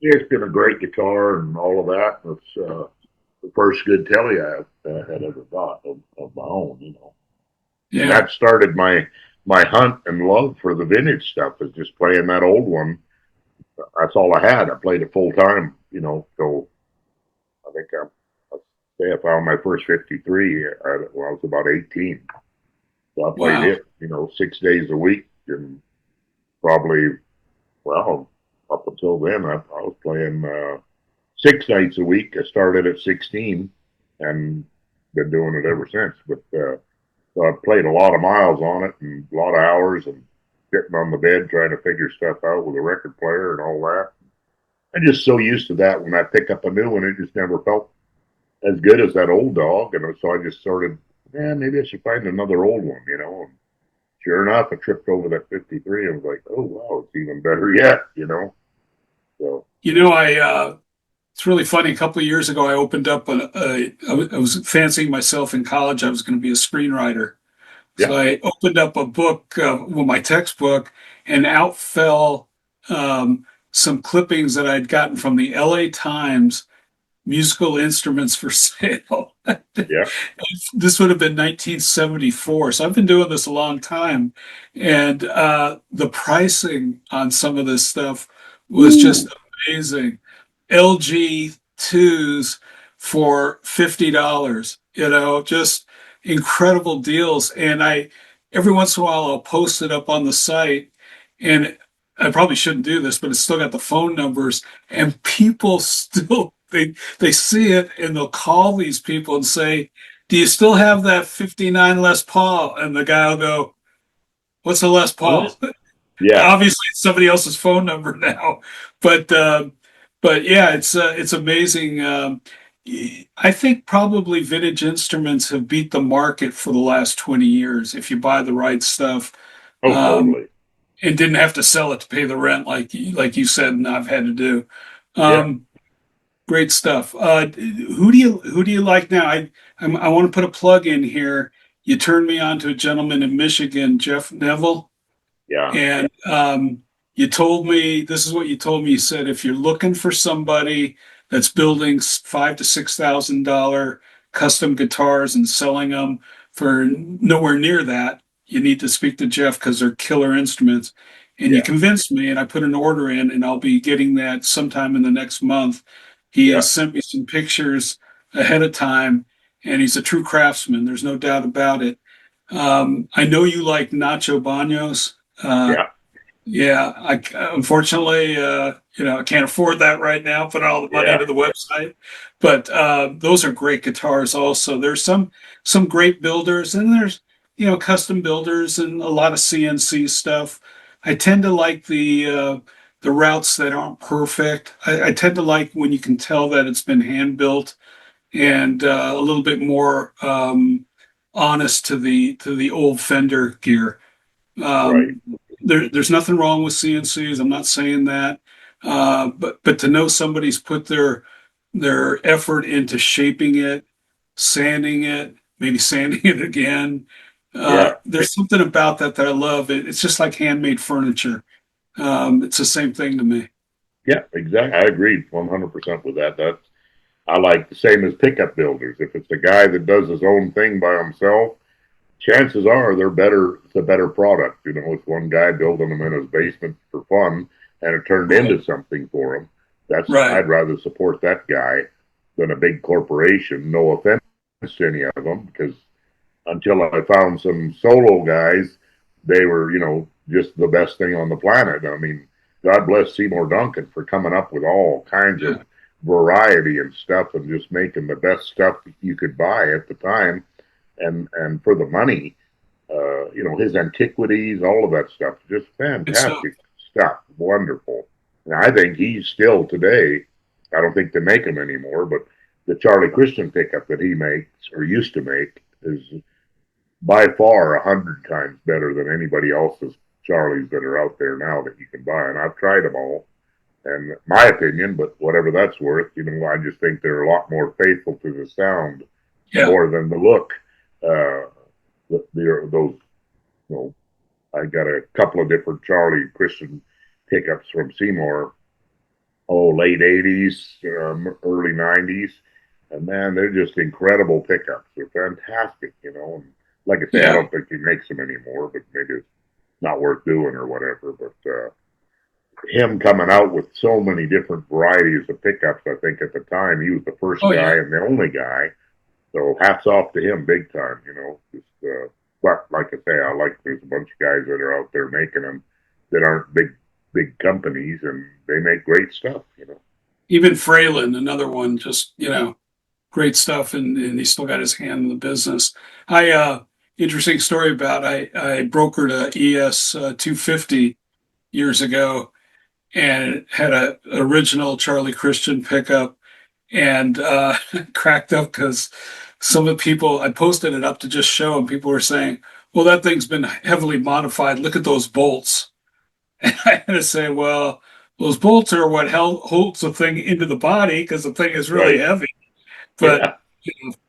it's been a great guitar and all of that. It's the first good telly I had ever got of my own. And Yeah. that started my hunt and love for the vintage stuff, is just playing that old one. That's all I had. I played it full time. So I think I say I found my first 53 when I was about 18. So I played Wow. it, 6 days a week, and probably, well, up until then, I was playing 6 nights a week. I started at 16 and been doing it ever since. But so I've played a lot of miles on it and a lot of hours, and sitting on the bed trying to figure stuff out with a record player and all that. I'm just so used to that. When I pick up a new one, it just never felt as good as that old dog. And so I just started, maybe I should find another old one. And sure enough, I tripped over that 53 and was like, oh, wow, it's even better yet. So, It's really funny. A couple of years ago, I opened up I was fancying myself in college. I was going to be a screenwriter. So yeah. I opened up a book, my textbook, and out fell some clippings that I'd gotten from the LA Times musical instruments for sale. Yeah. This would have been 1974. So I've been doing this a long time. And the pricing on some of this stuff was just Ooh. amazing. LG twos for $50, just incredible deals. And every once in a while, I'll post it up on the site, and I probably shouldn't do this, but it's still got the phone numbers, and people still, they see it and they'll call these people and say, do you still have that 59 Les Paul? And the guy will go, what's a Les Paul? Yeah. Obviously it's somebody else's phone number now, but yeah, it's amazing. I think probably vintage instruments have beat the market for the last 20 years if you buy the right stuff, Oh, um, totally. and didn't have to sell it to pay the rent like you said, and I've had to do. Yeah. Um, Great stuff. Who do you like now? I want to put a plug in here. You turned me on to a gentleman in Michigan, Jeff Neville. Yeah. And you told me, this is what you told me. You said if you're looking for somebody that's building $5,000 to $6,000 custom guitars and selling them for nowhere near that, you need to speak to Jeff because they're killer instruments. And you Yeah. convinced me, and I put an order in, and I'll be getting that sometime in the next month. He Yeah. has sent me some pictures ahead of time, and he's a true craftsman. There's no doubt about it. I know you like Nacho Banos. Uh, Yeah. yeah, unfortunately, I can't afford that right now. Put all the money Yeah. into the website, but those are great guitars. Also, there's some great builders, and there's custom builders and a lot of CNC stuff. I tend to like the routes that aren't perfect. I tend to like when you can tell that it's been hand built and a little bit more honest to the old Fender gear. Right. Um, there's nothing wrong with CNCs. I'm not saying that, but to know somebody's put their effort into shaping it, sanding it, maybe sanding it again. Yeah. There's something about that I love. It's just like handmade furniture. It's the same thing to me. Yeah. Exactly. I agree 100% with that. I like the same as pickup builders. If it's a guy that does his own thing by himself, chances are they're better. It's a better product. It's one guy building them in his basement for fun, and it turned Right. into something for him. Right. I'd rather support that guy than a big corporation. No offense to any of them, because until I found some solo guys. They were, just the best thing on the planet. I mean, God bless Seymour Duncan for coming up with all kinds Yeah. of variety and stuff and just making the best stuff you could buy at the time and for the money. His antiquities, all of that stuff, just Good stuff. fantastic stuff, wonderful. And I think he's still today. I don't think they make them anymore, but the Charlie Christian pickup that he makes or used to make is by far 100 times better than anybody else's Charlies that are out there now that you can buy. And I've tried them all, and my opinion, but whatever that's worth, I just think they're a lot more faithful to the sound Yeah. more than the look. Uh, those, you know, I got a couple of different Charlie Christian pickups from Seymour, late 80s, early 90s. And man, they're just incredible pickups. They're fantastic, And like I say, I Yeah. don't think he makes them anymore, but maybe it's not worth doing or whatever. But him coming out with so many different varieties of pickups, I think at the time he was the first Oh, guy yeah. and the only guy. So hats off to him big time, but like I say, I like there's a bunch of guys that are out there making them that aren't big companies and they make great stuff. Even Fralin, another one, just, great stuff. And he still got his hand in the business. Interesting story about, I brokered a ES 250 years ago, and it had a original Charlie Christian pickup, and cracked up because some of the people, I posted it up to just show, and people were saying, well, that thing's been heavily modified. Look at those bolts. And I had to say, well, those bolts are what holds the thing into the body because the thing is really Right? heavy. But,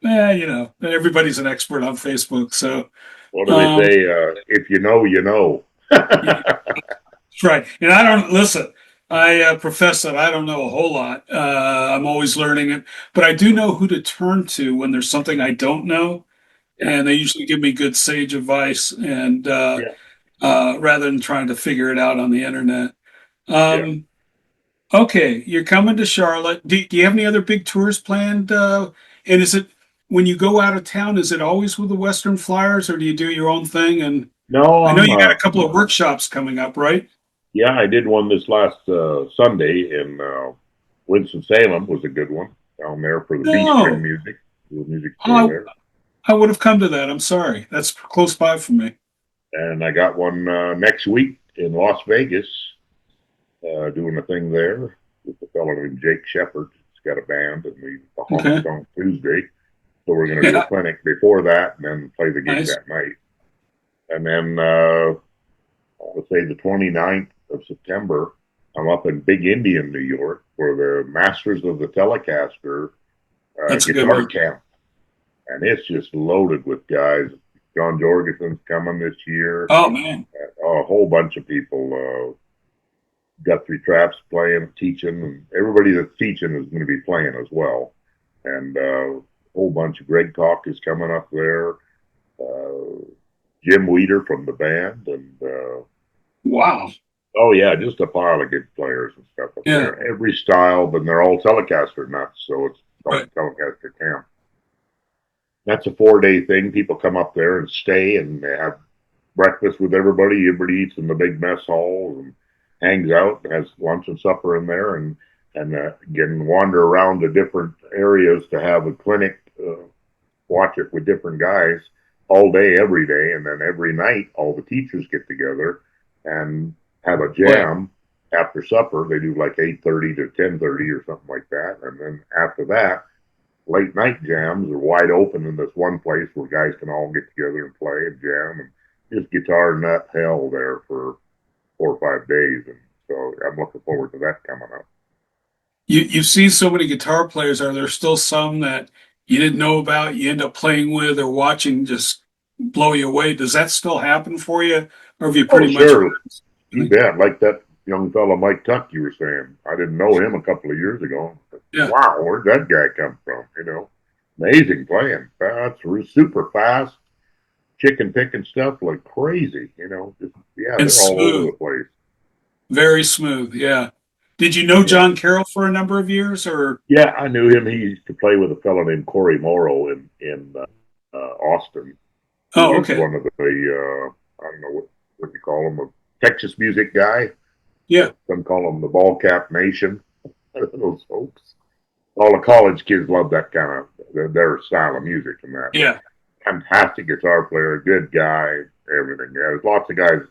Yeah. everybody's an expert on Facebook. So, What do they um, say? If you know, you know. yeah, right. And I don't listen. I profess that I don't know a whole lot. I'm always learning it, but I do know who to turn to when there's something I don't know, Yeah. and they usually give me good sage advice, and Yeah. rather than trying to figure it out on the internet. Yeah. Um, okay, you're coming to Charlotte. Do you have any other big tours planned? And is it when you go out of town? Is it always with the Western Flyers, or do you do your own thing? And No, I know I'm. you got a couple of workshops coming up, right? Yeah, I did one this last Sunday in Winston Salem. Was a good one down there for the B string No. music. The music store Oh, there. I would have come to that. I'm sorry. That's close by for me. And I got one next week in Las Vegas, doing a thing there with a fellow named Jake Shepard. He's got a band, and we the honky Okay. tonk Tuesday. So we're going to do a Yeah. clinic before that, and then play the gig Nice. that night. And then I would say the 29th of September, I'm up in Big Indian, New York, for the Masters of the Telecaster That's a good guitar one. camp, and it's just loaded with guys. John Jorgensen's coming this year. Oh man. A whole bunch of people. Guthrie Trapp's playing, teaching, and everybody that's teaching is going to be playing as well. And a whole bunch of Greg Koch is coming up there. Uh, Jim Weeder from the band, and Wow. oh yeah, just a pile of good players and stuff up Yeah. there. Every style, but they're all Telecaster nuts, so it's called Right. Telecaster Camp. That's a 4-day thing. People come up there and stay, and they have breakfast with everybody. Everybody eats in the big mess hall and hangs out and has lunch and supper in there, and can wander around to different areas to have a clinic, watch it with different guys all day, every day, and then every night all the teachers get together and have a Boy. jam after supper. They do like 8:30 to 10:30 or something like that, and then after that, late night jams are wide open in this one place where guys can all get together and play and jam and just guitar nut hell there for 4 or 5 days. And so I'm looking forward to that coming up. You've seen so many guitar players. Are there still some that you didn't know about, you end up playing with or watching just blow you away? Does that still happen for you? Or have you Oh, pretty much sure. You bet. Like that young fellow Mike Tuck you were saying. I didn't know him a couple of years ago. yeah. Wow, where'd that guy come from? Amazing playing. That's super fast, chicken picking stuff like crazy. Just yeah, And they're all over smooth. the place. Very smooth. Yeah. Did you know Yeah, John Carroll for a number of years or yeah. I knew him. He used to play with a fellow named Corey Morrow in Austin. He Oh, is okay. one of the, I don't know what you call him, a Texas music guy. Yeah. Some call him the Ball Cap Nation. Those folks. All the college kids love that kind of their style of music and that. But Yeah. fantastic guitar player, good guy, everything. Yeah, there's lots of guys,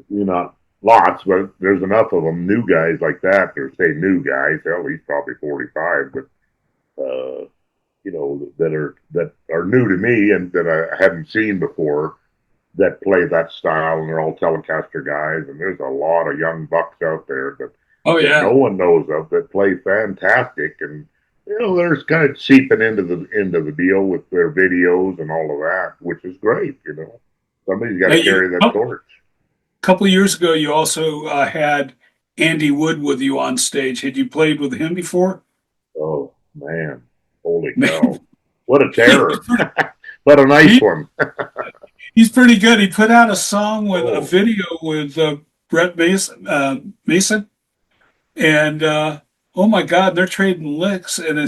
not lots, but there's enough of them, new guys like that, or say new guys. Hell, he's probably 45, but that are new to me and that I haven't seen before that play that style, and they're all Telecaster guys. And there's a lot of young bucks out there Oh, that yeah. no one knows of that play fantastic, and they're kind of seeping into the deal with their videos and all of that, which is great. Somebody's got Now, to carry that torch. a couple of years ago, you also had Andy Wood with you on stage. Had you played with him before? Oh man, holy Man, cow! What a he's terror! pretty, But a nice he, one. he's pretty good. He put out a song with a Oh, video with Brett Mason, and oh my God, they're trading licks, and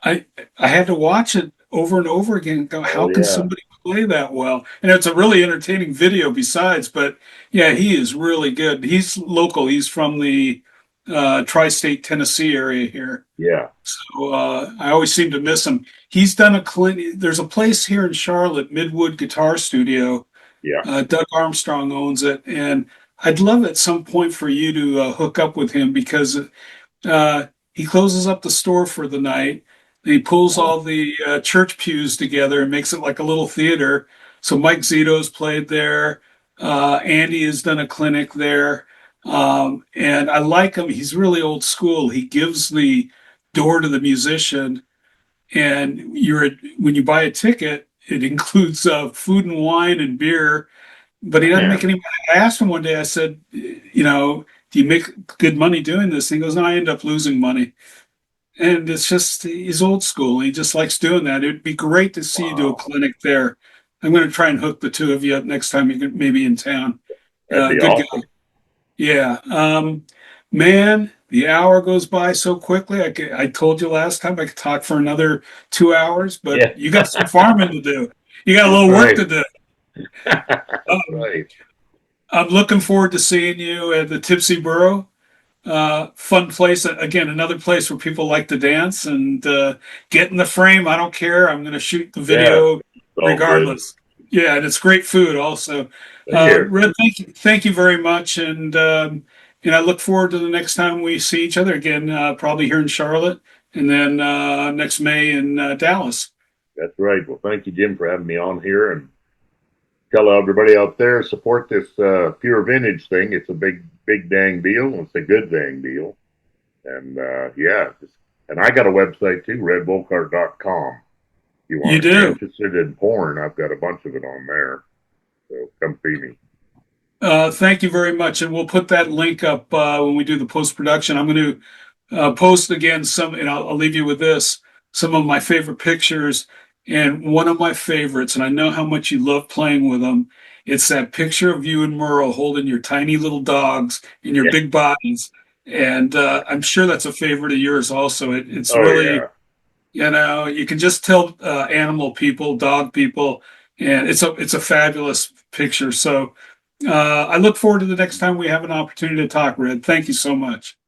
I I had to watch it over and over again and go, oh how can yeah, somebody play that well? And it's a really entertaining video besides, but yeah, he is really good. He's local. He's from the tri-state Tennessee area here. yeah, So I always seem to miss him. He's done there's a place here in Charlotte, Midwood Guitar Studio. yeah. Doug Armstrong owns it. And I'd love at some point for you to hook up with him because he closes up the store for the night. He pulls Oh, all the church pews together and makes it like a little theater. So Mike Zito's played there. Andy has done a clinic there. And I like him. He's really old school. He gives the door to the musician, and when you buy a ticket, it includes food and wine and beer, but he doesn't make man. any money. I asked him one day, I said, do you make good money doing this? And he goes, no, I end up losing money. And it's just, he's old school. He just likes doing that. It'd be great to see you do a Wow, clinic there. I'm going to try and hook the two of you up next time you're maybe in town. that'd be Good guy. awesome. Yeah. Man, the hour goes by so quickly. I told you last time I could talk for another 2 hours, but Yeah, you got some farming to do. You got a that's little work right. to do. That's Um, right. I'm looking forward to seeing you at the Tipsy Burrow. Fun place. Again, another place where people like to dance and get in the frame. I don't care. I'm going to shoot the Yeah, video it's all good. regardless. Yeah, and it's great food also. Here, Red, thank you very much, and I look forward to the next time we see each other again. Probably here in Charlotte, and then next May in Dallas. that's right. Well, thank you, Jim, for having me on here, and tell everybody out there support this pure vintage thing. It's a big, big dang deal. It's a good dang deal, and and I got a website too, redvolkaert.com. You If you're do. interested in porn, I've got a bunch of it on there. So come see me. Thank you very much, and we'll put that link up when we do the post production. I'm going to post again and I'll leave you with this: some of my favorite pictures, and one of my favorites, and I know how much you love playing with them. It's that picture of you and Merle holding your tiny little dogs in your Yeah. big bodies, and I'm sure that's a favorite of yours also. It's Oh really, yeah. you can just tell animal people, dog people, and it's a fabulous picture. So. I look forward to the next time we have an opportunity to talk, Red. Thank you so much.